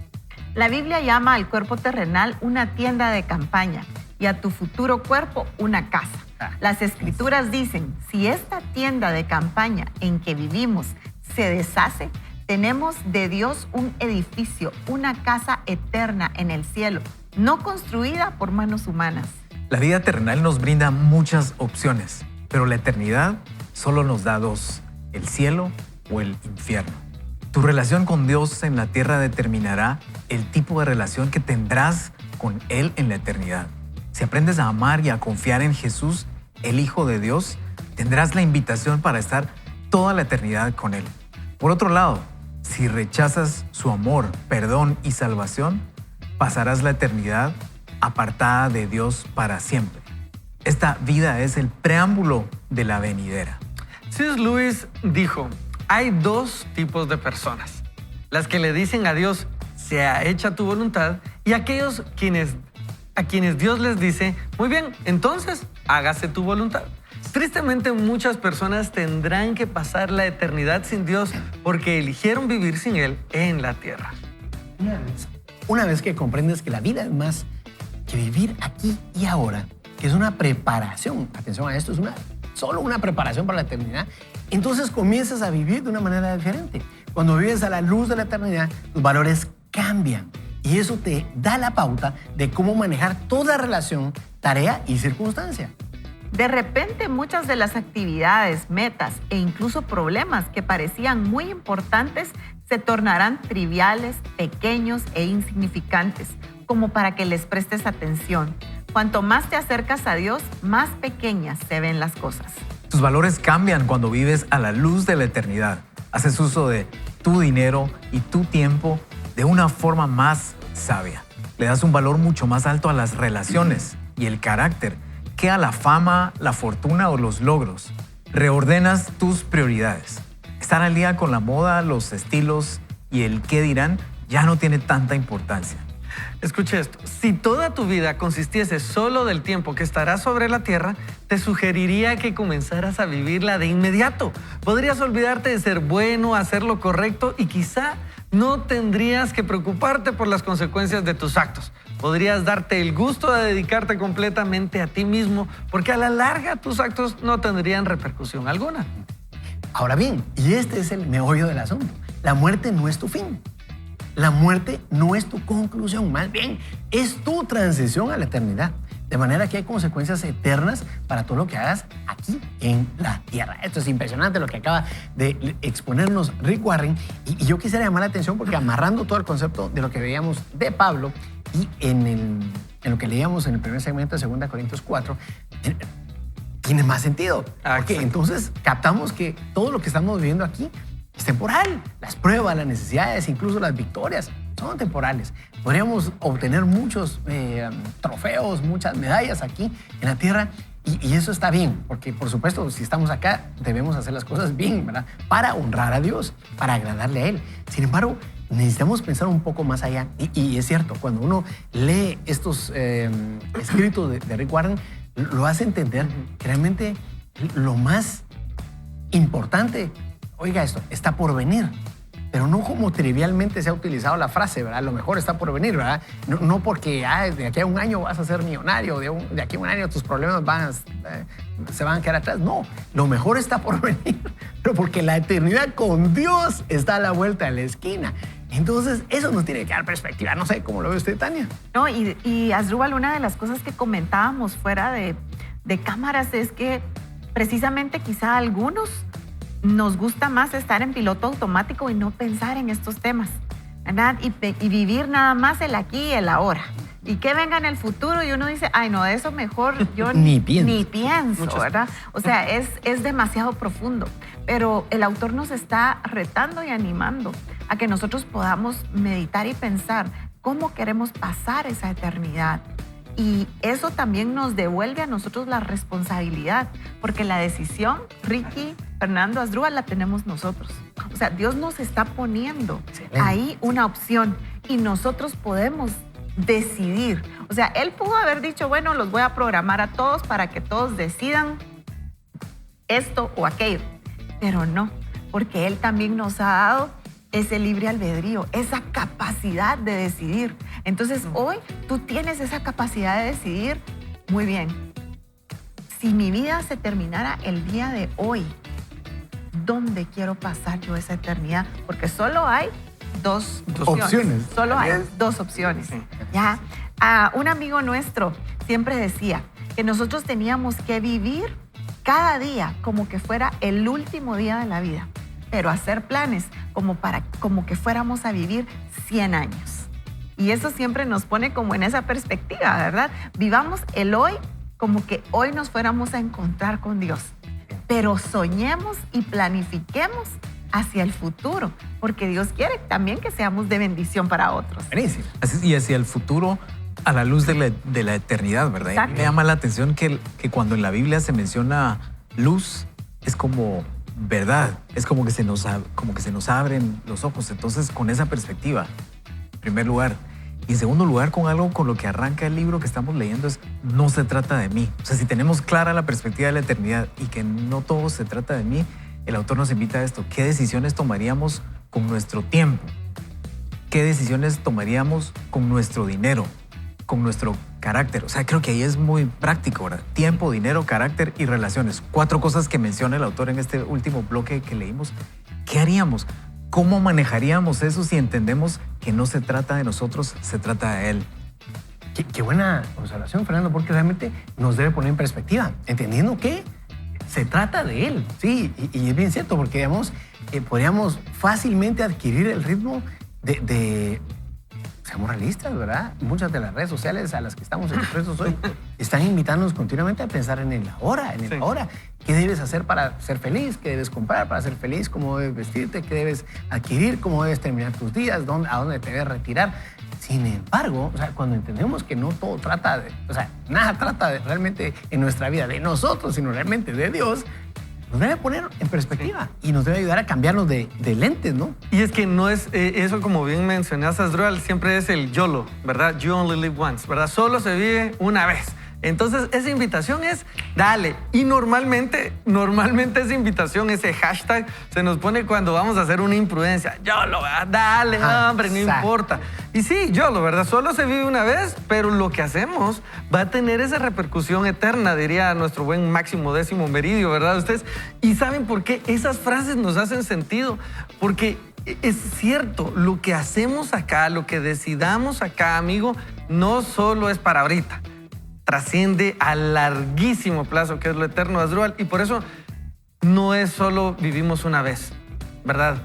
La Biblia llama al cuerpo terrenal una tienda de campaña y a tu futuro cuerpo una casa. Las Escrituras dicen, si esta tienda de campaña en que vivimos se deshace, tenemos de Dios un edificio, una casa eterna en el cielo, no construida por manos humanas. La vida terrenal nos brinda muchas opciones, pero la eternidad solo nos da dos, el cielo o el infierno. Tu relación con Dios en la tierra determinará el tipo de relación que tendrás con Él en la eternidad. Si aprendes a amar y a confiar en Jesús, el Hijo de Dios, tendrás la invitación para estar toda la eternidad con Él. Por otro lado, si rechazas su amor, perdón y salvación, pasarás la eternidad apartada de Dios para siempre. Esta vida es el preámbulo de la venidera. C.S. Lewis dijo, hay dos tipos de personas. Las que le dicen a Dios, sea hecha tu voluntad, y aquellos a quienes Dios les dice, muy bien, entonces hágase tu voluntad. Tristemente, muchas personas tendrán que pasar la eternidad sin Dios porque eligieron vivir sin Él en la tierra. Una vez que comprendes que la vida es más que vivir aquí y ahora, que es una preparación, atención a esto, es solo una preparación para la eternidad, entonces comienzas a vivir de una manera diferente. Cuando vives a la luz de la eternidad, tus valores cambian y eso te da la pauta de cómo manejar toda relación, tarea y circunstancia. De repente, muchas de las actividades, metas e incluso problemas que parecían muy importantes se tornarán triviales, pequeños e insignificantes, como para que les prestes atención. Cuanto más te acercas a Dios, más pequeñas se ven las cosas. Tus valores cambian cuando vives a la luz de la eternidad. Haces uso de tu dinero y tu tiempo de una forma más sabia. Le das un valor mucho más alto a las relaciones y el carácter que a la fama, la fortuna o los logros. Reordenas tus prioridades. Estar al día con la moda, los estilos y el qué dirán ya no tiene tanta importancia. Escuche esto, si toda tu vida consistiese solo del tiempo que estarás sobre la tierra, te sugeriría que comenzaras a vivirla de inmediato. Podrías olvidarte de ser bueno, hacer lo correcto y quizá no tendrías que preocuparte por las consecuencias de tus actos. Podrías darte el gusto de dedicarte completamente a ti mismo porque a la larga tus actos no tendrían repercusión alguna. Ahora bien, y este es el meollo del asunto, la muerte no es tu fin. La muerte no es tu conclusión, más bien es tu transición a la eternidad. De manera que hay consecuencias eternas para todo lo que hagas aquí en la tierra. Esto es impresionante lo que acaba de exponernos Rick Warren. Y yo quisiera llamar la atención porque amarrando todo el concepto de lo que veíamos de Pablo y en lo que leíamos en el primer segmento de 2 Corintios 4, tiene más sentido. Porque entonces captamos que todo lo que estamos viviendo aquí es temporal. Las pruebas, las necesidades, incluso las victorias son temporales. Podríamos obtener muchos trofeos, muchas medallas aquí en la tierra y eso está bien, porque por supuesto si estamos acá debemos hacer las cosas bien, ¿verdad? Para honrar a Dios, para agradarle a Él. Sin embargo, necesitamos pensar un poco más allá y es cierto, cuando uno lee estos escritos de Rick Warren, lo hace entender que realmente lo más importante, oiga esto, está por venir. pero no como trivialmente se ha utilizado la frase, ¿verdad? Lo mejor está por venir, ¿verdad? No porque de aquí a un año vas a ser millonario, de aquí a un año tus problemas se van a quedar atrás. No, lo mejor está por venir, pero porque la eternidad con Dios está a la vuelta de la esquina. Entonces, eso nos tiene que dar perspectiva. No sé cómo lo ve usted, Tania. No, y Asdrúbal, una de las cosas que comentábamos fuera de cámaras es que precisamente quizá a algunos nos gusta más estar en piloto automático y no pensar en estos temas, ¿verdad? Y vivir nada más el aquí y el ahora. Y que venga en el futuro y uno dice, ay, no, de eso mejor yo Ni pienso. ¿verdad? O sea, es demasiado profundo. Pero el autor nos está retando y animando a que nosotros podamos meditar y pensar cómo queremos pasar esa eternidad. Y eso también nos devuelve a nosotros la responsabilidad, porque la decisión, Ricky, Fernando, Asdrúbal, la tenemos nosotros. O sea, Dios nos está poniendo ahí una opción y nosotros podemos decidir. O sea, Él pudo haber dicho, bueno, los voy a programar a todos para que todos decidan esto o aquello, pero no, porque Él también nos ha dado ese libre albedrío, esa capacidad de decidir. Entonces, hoy tú tienes esa capacidad de decidir. Muy bien, si mi vida se terminara el día de hoy, ¿dónde quiero pasar yo esa eternidad? Porque solo hay dos opciones. Solo hay dos opciones. Sí. ¿Ya? Un amigo nuestro siempre decía que nosotros teníamos que vivir cada día como que fuera el último día de la vida, pero hacer planes como que fuéramos a vivir 100 años. Y eso siempre nos pone como en esa perspectiva, ¿verdad? Vivamos el hoy como que hoy nos fuéramos a encontrar con Dios, pero soñemos y planifiquemos hacia el futuro, porque Dios quiere también que seamos de bendición para otros. Buenísimo. Y hacia el futuro a la luz de la eternidad, ¿verdad? Exacto. Me llama la atención que cuando en la Biblia se menciona luz, es como verdad, es como que se nos abren los ojos. Entonces, con esa perspectiva, en primer lugar. Y en segundo lugar, con algo con lo que arranca el libro que estamos leyendo, es no se trata de mí. O sea, si tenemos clara la perspectiva de la eternidad y que no todo se trata de mí, el autor nos invita a esto. ¿Qué decisiones tomaríamos con nuestro tiempo? ¿Qué decisiones tomaríamos con nuestro dinero? Con nuestro carácter. O sea, creo que ahí es muy práctico, ¿verdad? Tiempo, dinero, carácter y relaciones. 4 cosas que menciona el autor en este último bloque que leímos. ¿Qué haríamos? ¿Cómo manejaríamos eso si entendemos que no se trata de nosotros, se trata de Él? Qué buena observación, Fernando, porque realmente nos debe poner en perspectiva, entendiendo que se trata de Él. Sí, y es bien cierto, porque digamos, podríamos fácilmente adquirir el ritmo de seamos realistas, ¿verdad? Muchas de las redes sociales a las que estamos expuestos hoy están invitándonos continuamente a pensar en el ahora, en el ahora. ¿Qué debes hacer para ser feliz? ¿Qué debes comprar para ser feliz? ¿Cómo debes vestirte? ¿Qué debes adquirir? ¿Cómo debes terminar tus días? ¿A dónde te debes retirar? Sin embargo, o sea, cuando entendemos que no todo trata de, o sea, nada trata realmente en nuestra vida de nosotros, sino realmente de Dios, nos debe poner en perspectiva y nos debe ayudar a cambiarnos de lentes, ¿no? Y es que no es eso, como bien mencionaste, Asdrúbal, siempre es el YOLO, ¿verdad? You only live once, ¿verdad? Solo se vive una vez. Entonces, esa invitación es dale. Y normalmente esa invitación, ese hashtag, se nos pone cuando vamos a hacer una imprudencia. YOLO, dale, hombre, no importa. Y sí, YOLO, ¿verdad? Solo se vive una vez, pero lo que hacemos va a tener esa repercusión eterna, diría nuestro buen Máximo Décimo Meridio, ¿verdad? Ustedes, ¿y saben por qué esas frases nos hacen sentido? Porque es cierto, lo que hacemos acá, lo que decidamos acá, amigo, no solo es para ahorita. Trasciende a larguísimo plazo, que es lo eterno, Asdrúbal, y por eso no es solo vivimos una vez, ¿verdad?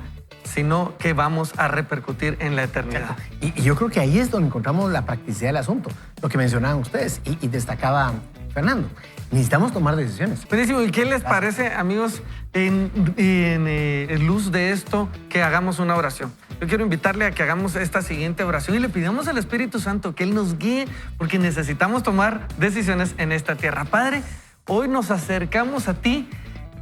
Sino que vamos a repercutir en la eternidad. Y yo creo que ahí es donde encontramos la practicidad del asunto, lo que mencionaban ustedes y destacaba Fernando. Necesitamos tomar decisiones. Buenísimo. ¿Y qué les parece, amigos, en luz de esto, que hagamos una oración? Yo quiero invitarle a que hagamos esta siguiente oración y le pidamos al Espíritu Santo que Él nos guíe, porque necesitamos tomar decisiones en esta tierra. Padre, hoy nos acercamos a ti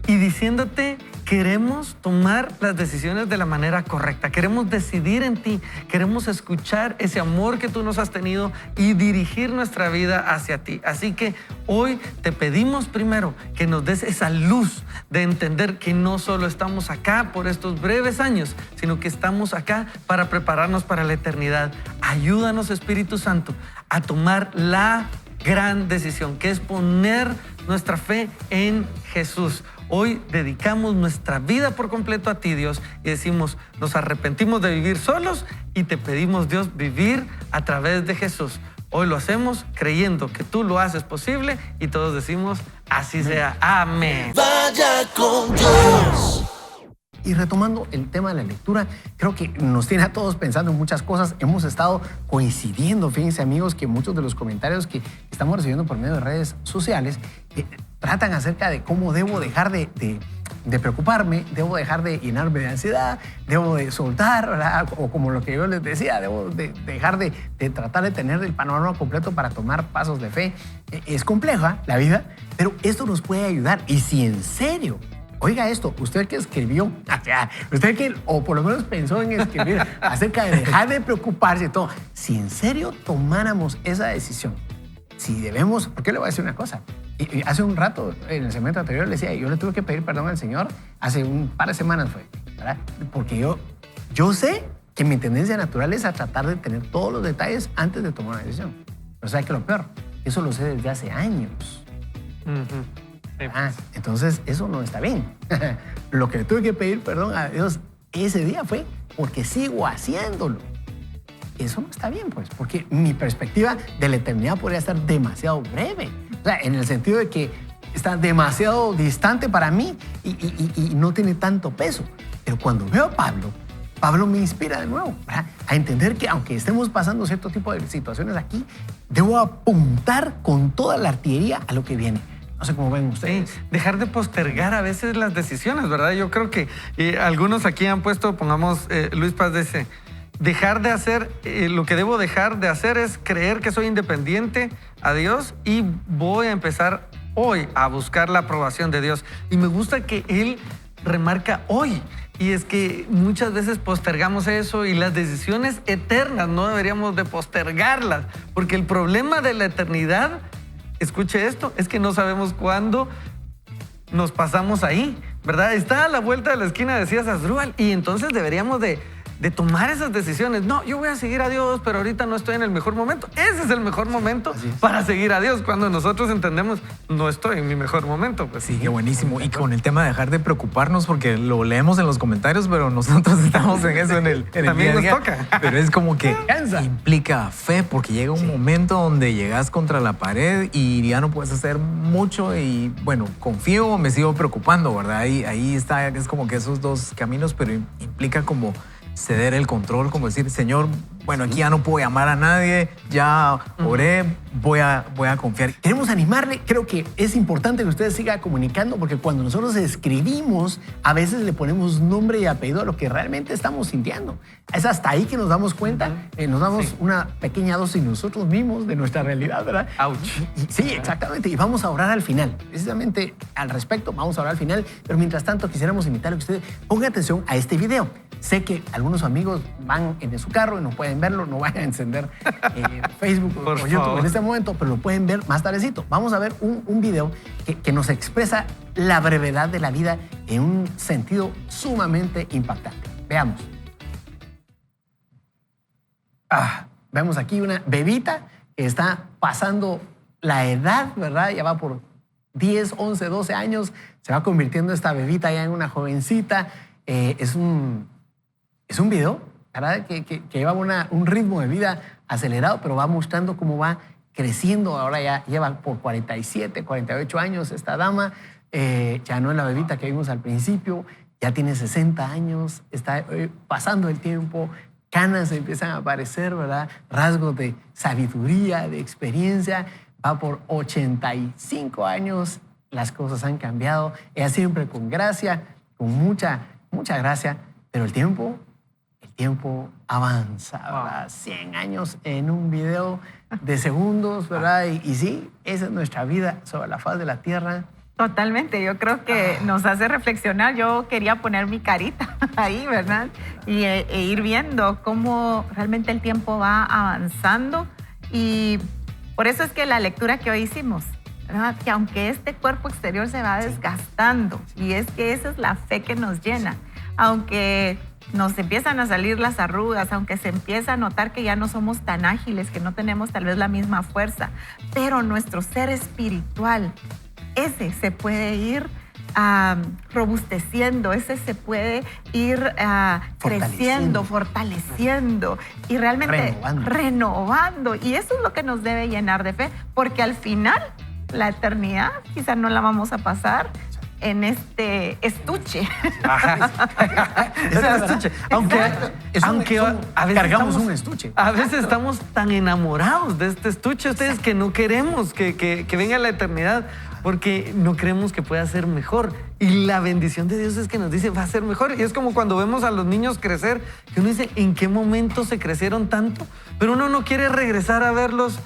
y diciéndote queremos tomar las decisiones de la manera correcta. Queremos decidir en ti. Queremos escuchar ese amor que tú nos has tenido y dirigir nuestra vida hacia ti. Así que hoy te pedimos primero que nos des esa luz de entender que no solo estamos acá por estos breves años, sino que estamos acá para prepararnos para la eternidad. Ayúdanos, Espíritu Santo, a tomar la gran decisión, que es poner nuestra fe en Jesús. Hoy dedicamos nuestra vida por completo a ti, Dios, y decimos, nos arrepentimos de vivir solos y te pedimos, Dios, vivir a través de Jesús. Hoy lo hacemos creyendo que tú lo haces posible y todos decimos, así sea. Amén. Vaya con Dios. Y retomando el tema de la lectura, creo que nos tiene a todos pensando en muchas cosas. Hemos estado coincidiendo, fíjense amigos, que muchos de los comentarios que estamos recibiendo por medio de redes sociales tratan acerca de cómo debo dejar de preocuparme, debo dejar de llenarme de ansiedad, debo de soltar, ¿verdad? O como lo que yo les decía, debo de dejar de tratar de tener el panorama completo para tomar pasos de fe. Es compleja la vida, pero esto nos puede ayudar. Y si en serio, oiga esto, usted que escribió, usted que, o por lo menos pensó en escribir acerca de dejar de preocuparse y todo, si en serio tomáramos esa decisión, si debemos, porque le voy a decir una cosa, y hace un rato, en el segmento anterior, le decía, yo le tuve que pedir perdón al Señor, hace un par de semanas fue, ¿verdad? Porque yo sé que mi tendencia natural es a tratar de tener todos los detalles antes de tomar una decisión. Pero ¿sabe qué es lo peor? Eso lo sé desde hace años. Entonces eso no está bien. Lo que le tuve que pedir perdón a Dios ese día fue porque sigo haciéndolo. Eso no está bien, pues, porque mi perspectiva de la eternidad podría estar demasiado breve. O sea, en el sentido de que está demasiado distante para mí y no tiene tanto peso. Pero cuando veo a Pablo me inspira de nuevo, ¿verdad? A entender que aunque estemos pasando cierto tipo de situaciones aquí, debo apuntar con toda la artillería a lo que viene. No sé cómo ven ustedes. Sí, dejar de postergar a veces las decisiones, ¿verdad? Yo creo que algunos aquí han puesto, pongamos, Luis Paz dice, dejar de hacer, lo que debo dejar de hacer es creer que soy independiente a Dios y voy a empezar hoy a buscar la aprobación de Dios. Y me gusta que él remarca hoy. Y es que muchas veces postergamos eso y las decisiones eternas no deberíamos de postergarlas, porque el problema de la eternidad, escuche esto, es que no sabemos cuándo nos pasamos ahí, ¿verdad? Está a la vuelta de la esquina, decía Asdrúbal, y entonces deberíamos de tomar esas decisiones. No, yo voy a seguir a Dios, pero ahorita no estoy en el mejor momento. Ese es el mejor momento para seguir a Dios. Cuando nosotros entendemos, no estoy en mi mejor momento. Pues. Sí, qué buenísimo. Y con el tema de dejar de preocuparnos, porque lo leemos en los comentarios, pero nosotros estamos en eso en el también día nos toca. Pero es como que implica fe, porque llega un momento donde llegas contra la pared y ya no puedes hacer mucho y, bueno, confío o me sigo preocupando, ¿verdad? Ahí está, es como que esos dos caminos, pero implica como ceder el control, como decir, Señor, bueno, aquí ya no puedo llamar a nadie, ya oré, voy a confiar. Queremos animarle, creo que es importante que usted siga comunicando porque cuando nosotros escribimos, a veces le ponemos nombre y apellido a lo que realmente estamos sintiendo. Es hasta ahí que nos damos cuenta, nos damos una pequeña dosis nosotros mismos de nuestra realidad, ¿verdad? Ouch. Sí, exactamente, y vamos a orar al final. Precisamente al respecto, vamos a orar al final, pero mientras tanto quisiéramos invitarle a que usted ponga atención a este video. Sé que algunos amigos van en su carro y no pueden verlo, no vayan a encender Facebook o YouTube en este momento, pero lo pueden ver más tardecito. Vamos a ver un video que nos expresa la brevedad de la vida en un sentido sumamente impactante. Veamos. Vemos aquí una bebita que está pasando la edad, ¿verdad? Ya va por 10, 11, 12 años, se va convirtiendo esta bebita ya en una jovencita. Es un video, ¿verdad? Que lleva un ritmo de vida acelerado, pero va mostrando cómo va creciendo. Ahora ya lleva por 47, 48 años esta dama. Ya no es la bebita que vimos al principio, ya tiene 60 años, está pasando el tiempo, canas empiezan a aparecer, ¿verdad? Rasgos de sabiduría, de experiencia. Va por 85 años, las cosas han cambiado. Ella siempre con gracia, con mucha gracia, pero el tiempo avanza, ¿verdad? 100 años en un video de segundos, ¿verdad? Y sí, esa es nuestra vida sobre la faz de la tierra. Totalmente, yo creo que nos hace reflexionar. Yo quería poner mi carita ahí, ¿verdad? E ir viendo cómo realmente el tiempo va avanzando. Y por eso es que la lectura que hoy hicimos, ¿verdad? Que aunque este cuerpo exterior se va desgastando, y es que esa es la fe que nos llena, aunque nos empiezan a salir las arrugas, aunque se empieza a notar que ya no somos tan ágiles, que no tenemos tal vez la misma fuerza, pero nuestro ser espiritual, ese se puede ir robusteciendo, ese se puede ir creciendo, fortaleciendo y realmente renovando. Y eso es lo que nos debe llenar de fe, porque al final la eternidad quizás no la vamos a pasar en este estuche. Estuche. Aunque a veces cargamos un estuche. A veces estamos tan enamorados de este estuche, ustedes, que no queremos que venga la eternidad, porque no creemos que pueda ser mejor. Y la bendición de Dios es que nos dice, va a ser mejor. Y es como cuando vemos a los niños crecer, que uno dice, ¿en qué momento se crecieron tanto? Pero uno no quiere regresar a verlos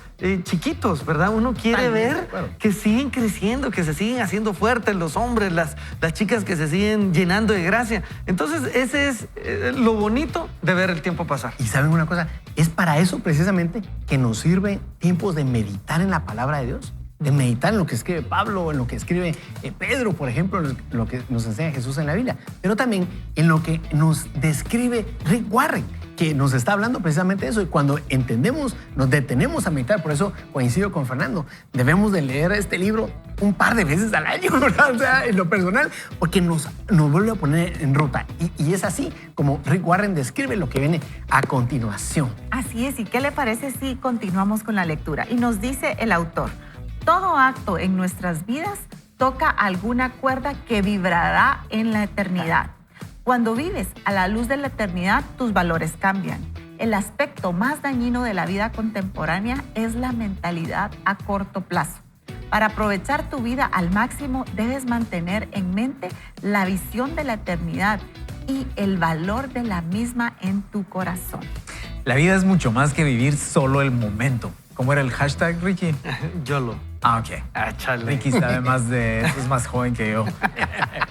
chiquitos, ¿verdad? Uno quiere ver que siguen creciendo, que se siguen haciendo fuertes los hombres, las chicas que se siguen llenando de gracia. Entonces, ese es lo bonito de ver el tiempo pasar. Y ¿saben una cosa? Es para eso precisamente que nos sirve tiempos de meditar en la palabra de Dios, de meditar en lo que escribe Pablo, en lo que escribe Pedro, por ejemplo, en lo que nos enseña Jesús en la Biblia, pero también en lo que nos describe Rick Warren, que nos está hablando precisamente de eso. Y cuando entendemos, nos detenemos a meditar. Por eso coincido con Fernando, debemos de leer este libro un par de veces al año, ¿verdad? O sea, en lo personal, porque nos vuelve a poner en ruta. Y es así como Rick Warren describe lo que viene a continuación. Así es. ¿Y qué le parece si continuamos con la lectura? Y nos dice el autor: todo acto en nuestras vidas toca alguna cuerda que vibrará en la eternidad. Cuando vives a la luz de la eternidad, tus valores cambian. El aspecto más dañino de la vida contemporánea es la mentalidad a corto plazo. Para aprovechar tu vida al máximo, debes mantener en mente la visión de la eternidad y el valor de la misma en tu corazón. La vida es mucho más que vivir solo el momento. ¿Cómo era el hashtag, Ricky? YOLO. Ah, ok. Chale. Ricky sabe más de eso, es más joven que yo.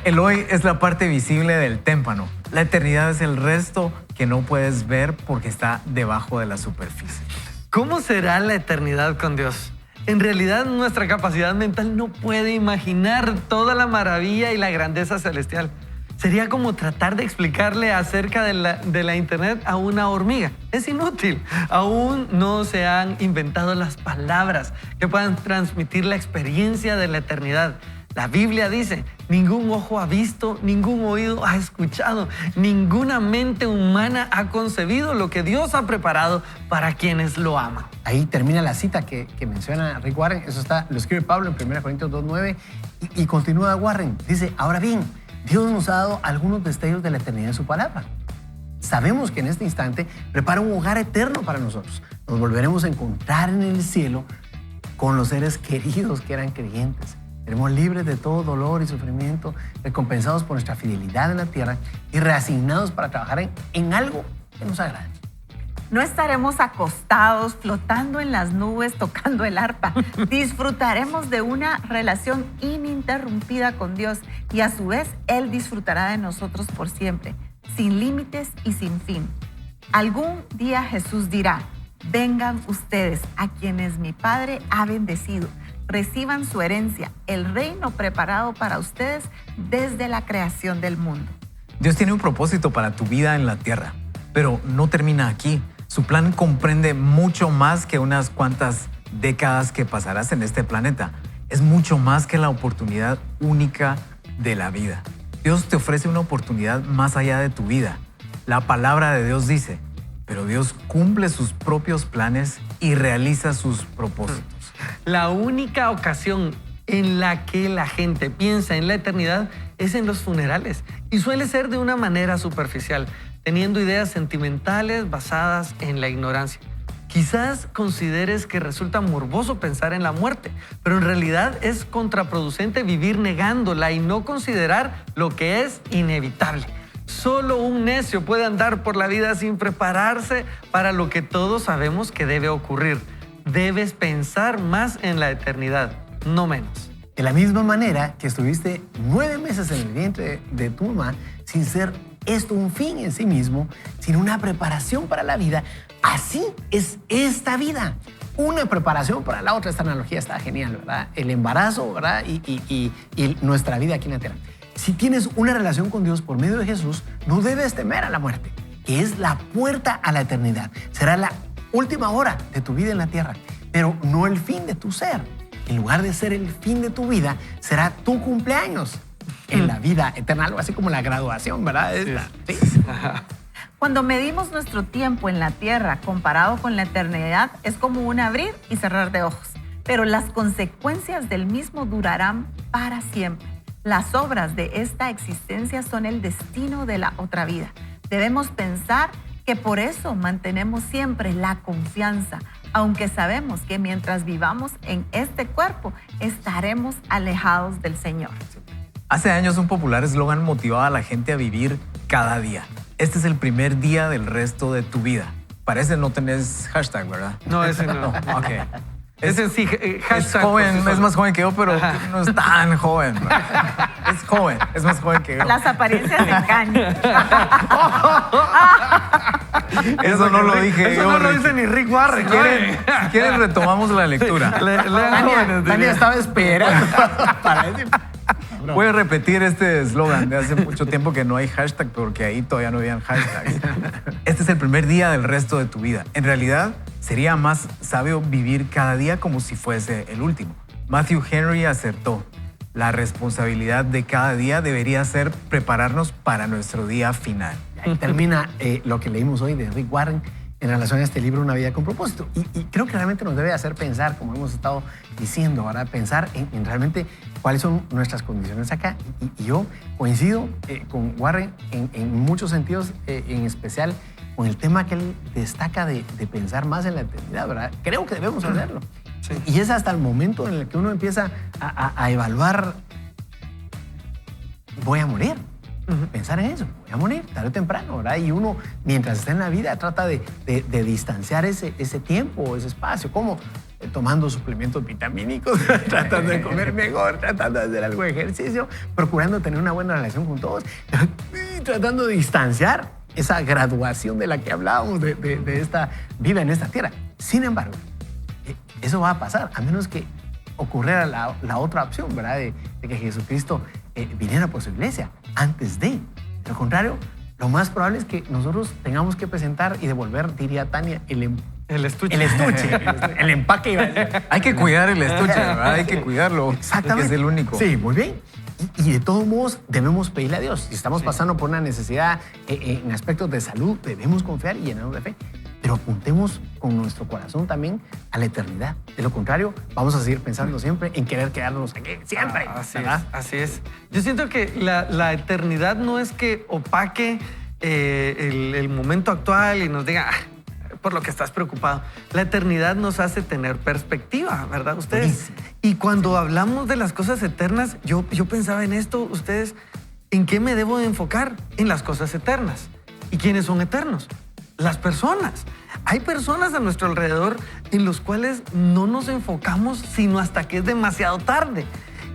El hoy es la parte visible del témpano. La eternidad es el resto que no puedes ver porque está debajo de la superficie. ¿Cómo será la eternidad con Dios? En realidad, nuestra capacidad mental no puede imaginar toda la maravilla y la grandeza celestial. Sería como tratar de explicarle acerca de la internet a una hormiga. Es inútil. Aún no se han inventado las palabras que puedan transmitir la experiencia de la eternidad. La Biblia dice, ningún ojo ha visto, ningún oído ha escuchado, ninguna mente humana ha concebido lo que Dios ha preparado para quienes lo aman. Ahí termina la cita que menciona Rick Warren. Eso lo escribe Pablo en 1 Corintios 2:9 y continúa Warren. Dice, ahora bien, Dios nos ha dado algunos destellos de la eternidad en su palabra. Sabemos que en este instante prepara un hogar eterno para nosotros. Nos volveremos a encontrar en el cielo con los seres queridos que eran creyentes. Seremos libres de todo dolor y sufrimiento, recompensados por nuestra fidelidad en la tierra y reasignados para trabajar en algo que nos agrade. No estaremos acostados, flotando en las nubes, tocando el arpa. Disfrutaremos de una relación ininterrumpida con Dios y a su vez Él disfrutará de nosotros por siempre, sin límites y sin fin. Algún día Jesús dirá, vengan ustedes a quienes mi Padre ha bendecido. Reciban su herencia, el reino preparado para ustedes desde la creación del mundo. Dios tiene un propósito para tu vida en la tierra, pero no termina aquí. Su plan comprende mucho más que unas cuantas décadas que pasarás en este planeta. Es mucho más que la oportunidad única de la vida. Dios te ofrece una oportunidad más allá de tu vida. La palabra de Dios dice, pero Dios cumple sus propios planes y realiza sus propósitos. La única ocasión en la que la gente piensa en la eternidad es en los funerales y suele ser de una manera superficial, teniendo ideas sentimentales basadas en la ignorancia. Quizás consideres que resulta morboso pensar en la muerte, pero en realidad es contraproducente vivir negándola y no considerar lo que es inevitable. Solo un necio puede andar por la vida sin prepararse para lo que todos sabemos que debe ocurrir. Debes pensar más en la eternidad, no menos. De la misma manera que estuviste 9 meses en el vientre de tu mamá sin ser esto un fin en sí mismo, sino una preparación para la vida, así es esta vida. Una preparación para la otra. Esta analogía está genial, ¿verdad? El embarazo, ¿verdad? Y nuestra vida aquí en la tierra. Si tienes una relación con Dios por medio de Jesús, no debes temer a la muerte, que es la puerta a la eternidad. Será la última hora de tu vida en la tierra, pero no el fin de tu ser. En lugar de ser el fin de tu vida, será tu cumpleaños en la vida eterna, algo así como la graduación, ¿verdad? ¿Sí? Cuando medimos nuestro tiempo en la tierra comparado con la eternidad, es como un abrir y cerrar de ojos. Pero las consecuencias del mismo durarán para siempre. Las obras de esta existencia son el destino de la otra vida. Debemos pensar que por eso mantenemos siempre la confianza, aunque sabemos que mientras vivamos en este cuerpo, estaremos alejados del Señor. Hace años un popular eslogan motivaba a la gente a vivir cada día. Este es el primer día del resto de tu vida. Parece no tenés hashtag, ¿verdad? No, ese no. Ok. Ese sí, Es hashtag. joven, es más joven que yo, pero no es tan joven. ¿verdad? Es joven, es más joven que yo. Las apariencias engañan. Eso no lo dije Eso yo. no lo Ricky. dice ni Rick Warren. Si quieren, retomamos la lectura. Lean Tania jóvenes. estaba esperando para decir... Voy a repetir este eslogan de hace mucho tiempo que no hay hashtag porque ahí todavía no habían hashtags. Este es el primer día del resto de tu vida. En realidad, sería más sabio vivir cada día como si fuese el último. Matthew Henry acertó. La responsabilidad de cada día debería ser prepararnos para nuestro día final. Ahí termina lo que leímos hoy de Rick Warren en relación a este libro, Una vida con propósito. Y creo que realmente nos debe hacer pensar, como hemos estado diciendo, ¿verdad? Pensar en realmente cuáles son nuestras condiciones acá. Y yo coincido con Warren en muchos sentidos, en especial con el tema que él destaca de pensar más en la eternidad, ¿verdad? Creo que debemos hacerlo. Sí. Y es hasta el momento en el que uno empieza a evaluar, voy a morir. Pensar en eso, voy a morir tarde o temprano, ¿verdad? Y uno, mientras está en la vida, trata de distanciar ese tiempo, ese espacio, como tomando suplementos vitamínicos, tratando de comer mejor, tratando de hacer algo de ejercicio, procurando tener una buena relación con todos, y tratando de distanciar esa graduación de la que hablábamos de esta vida en esta tierra. Sin embargo, eso va a pasar, a menos que ocurriera la otra opción, ¿verdad? De que Jesucristo viniera por su iglesia antes de. De lo contrario, lo más probable es que nosotros tengamos que presentar y devolver, diría Tania, el estuche, el empaque. Iba a decir. Hay que cuidar el estuche, ¿verdad? Hay que cuidarlo. Exactamente. Que es el único. Sí, muy bien. Y de todos modos debemos pedirle a Dios. Si estamos pasando por una necesidad en aspectos de salud, debemos confiar y llenarnos de fe. Pero apuntemos con nuestro corazón también a la eternidad. De lo contrario, vamos a seguir pensando siempre en querer quedarnos aquí, siempre. Así ¿verdad? es, así es. Yo siento que la eternidad no es que opaque el momento actual y nos diga, por lo que estás preocupado. La eternidad nos hace tener perspectiva, ¿verdad? Ustedes. Buenísimo. Y cuando hablamos de las cosas eternas, yo pensaba en esto, ustedes, ¿en qué me debo de enfocar? En las cosas eternas. ¿Y quiénes son eternos? Las personas. Hay personas a nuestro alrededor en los cuales no nos enfocamos sino hasta que es demasiado tarde.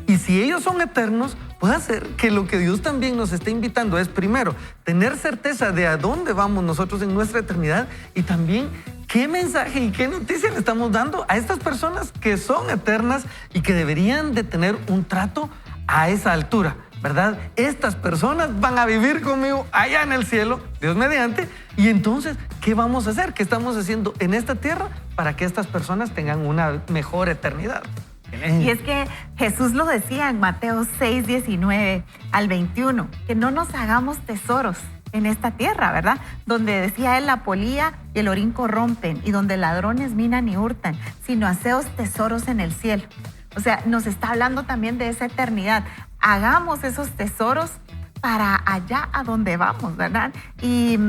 Y si ellos son eternos, puede ser que lo que Dios también nos está invitando es, primero, tener certeza de a dónde vamos nosotros en nuestra eternidad y también qué mensaje y qué noticia le estamos dando a estas personas que son eternas y que deberían de tener un trato a esa altura, ¿verdad? Estas personas van a vivir conmigo allá en el cielo, Dios mediante, y entonces, ¿qué vamos a hacer? ¿Qué estamos haciendo en esta tierra para que estas personas tengan una mejor eternidad? Y es que Jesús lo decía en Mateo 6, 19 al 21, que no nos hagamos tesoros en esta tierra, ¿verdad? Donde decía él, la polilla y el orín corrompen y donde ladrones minan y hurtan, sino haceos tesoros en el cielo. O sea, nos está hablando también de esa eternidad. Hagamos esos tesoros para allá a donde vamos, ¿verdad? Y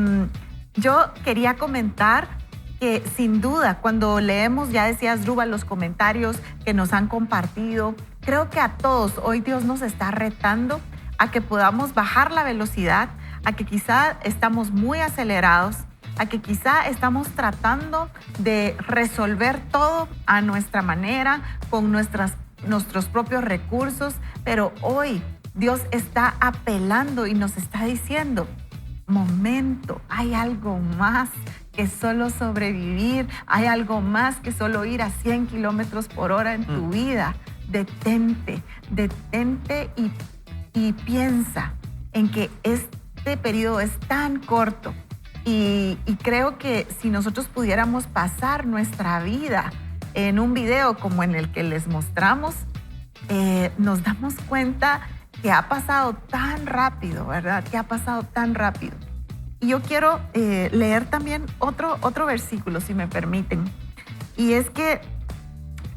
yo quería comentar que sin duda, cuando leemos, ya decías, Ruba, los comentarios que nos han compartido, creo que a todos hoy Dios nos está retando a que podamos bajar la velocidad, a que quizá estamos muy acelerados, a que quizá estamos tratando de resolver todo a nuestra manera, con nuestras nuestros propios recursos, pero hoy Dios está apelando y nos está diciendo, momento, hay algo más que solo sobrevivir, hay algo más que solo ir a 100 kilómetros por hora en tu vida. Detente y piensa en que este periodo es tan corto y creo que si nosotros pudiéramos pasar nuestra vida en un video como en el que les mostramos, nos damos cuenta que ha pasado tan rápido, ¿verdad? Que ha pasado tan rápido. Y yo quiero leer también otro versículo, si me permiten. Y es que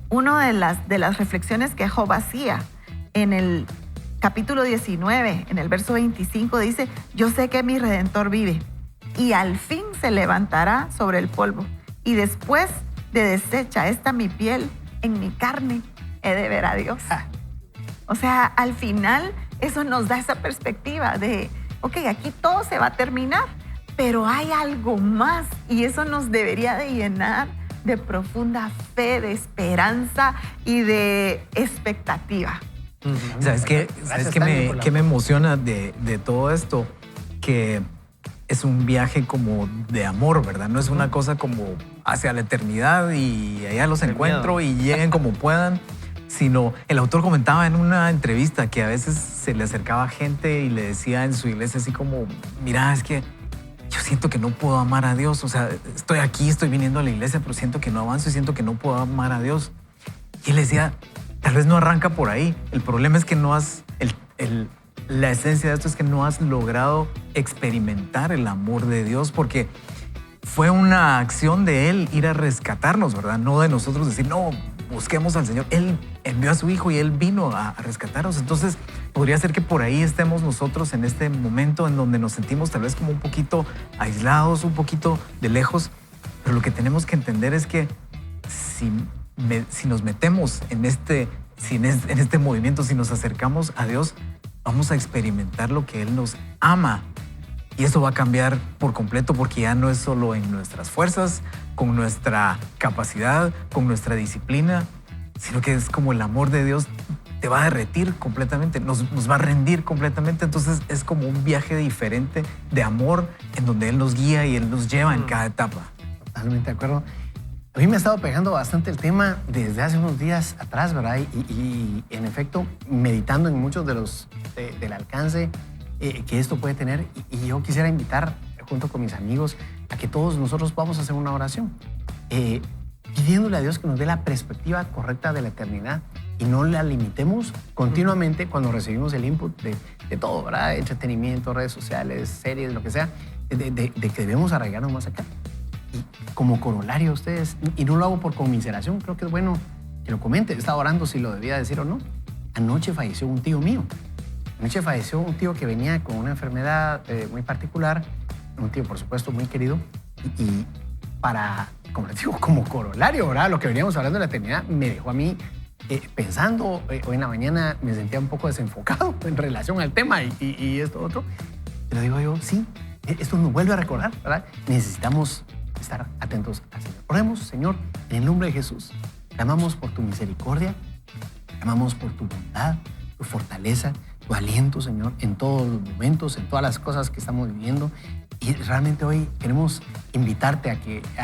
una de las reflexiones que Job hacía en el capítulo 19, en el verso 25, dice, yo sé que mi Redentor vive y al fin se levantará sobre el polvo. Y después de deshecha esta mi piel, en mi carne he de ver a Dios. O sea, al final eso nos da esa perspectiva de, ok, aquí todo se va a terminar, pero hay algo más y eso nos debería de llenar de profunda fe, de esperanza y de expectativa. ¿Sabes qué me emociona de todo esto? Que es un viaje como de amor, ¿verdad? No es una cosa como hacia la eternidad y allá los encuentro y lleguen como puedan, sino el autor comentaba en una entrevista que a veces se le acercaba gente y le decía en su iglesia así como, mira, es que yo siento que no puedo amar a Dios, o sea, estoy aquí, estoy viniendo a la iglesia, pero siento que no avanzo y siento que no puedo amar a Dios. Y él decía, tal vez no arranca por ahí, el problema es que no has, la esencia de esto es que no has logrado experimentar el amor de Dios, porque fue una acción de Él ir a rescatarnos, ¿verdad? No de nosotros decir, no, busquemos al Señor. Él envió a su Hijo y Él vino a rescatarnos. Entonces, podría ser que por ahí estemos nosotros en este momento en donde nos sentimos tal vez como un poquito aislados, un poquito de lejos, pero lo que tenemos que entender es que si nos metemos en este movimiento, si nos acercamos a Dios, vamos a experimentar lo que Él nos ama. Y eso va a cambiar por completo porque ya no es solo en nuestras fuerzas, con nuestra capacidad, con nuestra disciplina, sino que es como el amor de Dios te va a derretir completamente, nos va a rendir completamente. Entonces es como un viaje diferente de amor en donde Él nos guía y Él nos lleva en cada etapa. Totalmente de acuerdo. A mí me ha estado pegando bastante el tema desde hace unos días atrás, ¿verdad? Y en efecto, meditando en muchos del alcance que esto puede tener. Y yo quisiera invitar, junto con mis amigos, a que todos nosotros vamos a hacer una oración, pidiéndole a Dios que nos dé la perspectiva correcta de la eternidad y no la limitemos continuamente cuando recibimos el input de todo, ¿verdad? Entretenimiento, redes sociales, series, lo que sea, de que debemos arraigarnos más acá. Y como corolario a ustedes, y no lo hago por conmiseración, creo que es bueno que lo comente. Estaba orando si lo debía decir o no. Anoche falleció un tío mío. Anoche falleció un tío que venía con una enfermedad muy particular, un tío, por supuesto, muy querido. Y para, como les digo, como corolario, ¿verdad? Lo que veníamos hablando de la eternidad me dejó a mí pensando. Hoy en la mañana me sentía un poco desenfocado en relación al tema y esto otro. Pero digo yo, sí, esto nos vuelve a recordar, ¿verdad? Necesitamos estar atentos al Señor. Oremos, Señor, en el nombre de Jesús. Te amamos por tu misericordia, te amamos por tu bondad, tu fortaleza, tu aliento, Señor, en todos los momentos, en todas las cosas que estamos viviendo. Y realmente hoy queremos invitarte a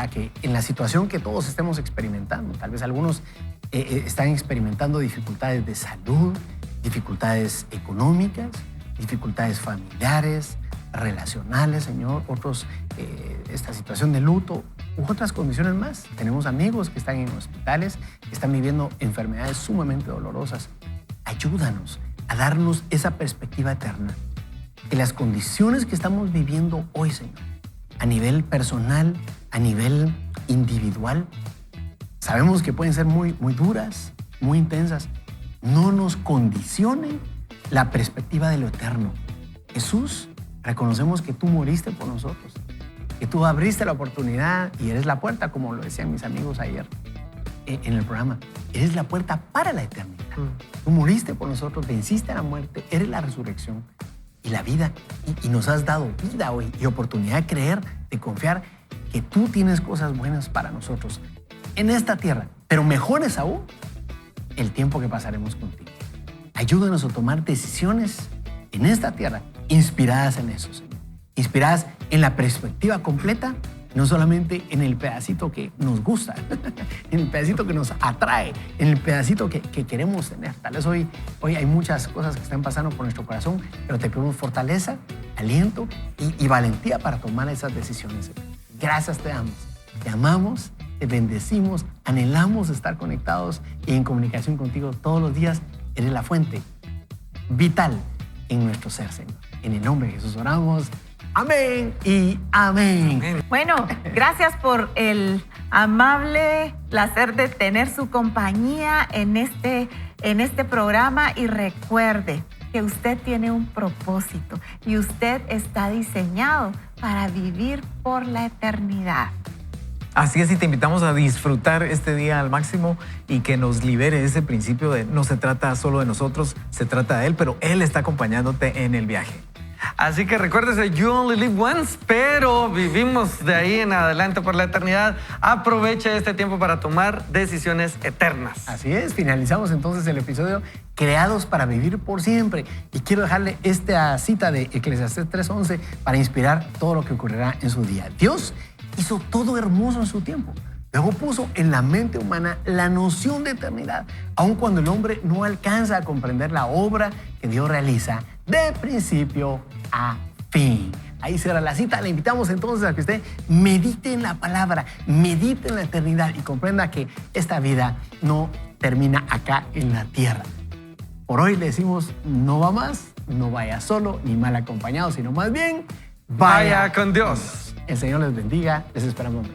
que en la situación que todos estemos experimentando, tal vez algunos están experimentando dificultades de salud, dificultades económicas, dificultades familiares, relacionales, Señor, otros esta situación de luto u otras condiciones más. Tenemos amigos que están en hospitales, que están viviendo enfermedades sumamente dolorosas. Ayúdanos a darnos esa perspectiva eterna. Que las condiciones que estamos viviendo hoy, Señor, a nivel personal, a nivel individual, sabemos que pueden ser muy, muy duras, muy intensas. No nos condicionen la perspectiva de lo eterno. Jesús, reconocemos que tú moriste por nosotros, que tú abriste la oportunidad y eres la puerta, como lo decían mis amigos ayer en el programa. Eres la puerta para la eternidad. Tú moriste por nosotros, venciste a la muerte, eres la resurrección y la vida. Y nos has dado vida hoy y oportunidad de creer, de confiar que tú tienes cosas buenas para nosotros en esta tierra, pero mejores aún el tiempo que pasaremos contigo. Ayúdanos a tomar decisiones en esta tierra inspiradas en eso, Señor. Inspiradas en la perspectiva completa, no solamente en el pedacito que nos gusta, en el pedacito que nos atrae, en el pedacito que queremos tener. Tal vez hoy hay muchas cosas que están pasando por nuestro corazón, pero te pedimos fortaleza, aliento y valentía para tomar esas decisiones. Gracias te damos, te amamos, te bendecimos, anhelamos estar conectados y en comunicación contigo todos los días. Eres la fuente vital en nuestro ser, Señor. En el nombre de Jesús oramos. Amén y amén. Bueno, gracias por el amable placer de tener su compañía en este programa y recuerde que usted tiene un propósito y usted está diseñado para vivir por la eternidad. Así es, y te invitamos a disfrutar este día al máximo y que nos libere ese principio de no se trata solo de nosotros, se trata de Él, pero Él está acompañándote en el viaje. Así que recuérdese, you only live once, pero vivimos de ahí en adelante por la eternidad. Aproveche este tiempo para tomar decisiones eternas. Así es, finalizamos entonces el episodio Creados para Vivir por Siempre. Y quiero dejarle esta cita de Eclesiastés 3:11 para inspirar todo lo que ocurrirá en su día. Dios hizo todo hermoso en su tiempo. Luego puso en la mente humana la noción de eternidad, aun cuando el hombre no alcanza a comprender la obra que Dios realiza de principio a fin. Ahí será la cita. Le invitamos entonces a que usted medite en la palabra, medite en la eternidad y comprenda que esta vida no termina acá en la tierra. Por hoy le decimos, no va más, no vaya solo ni mal acompañado, sino más bien, vaya con Dios. El Señor les bendiga. Les esperamos.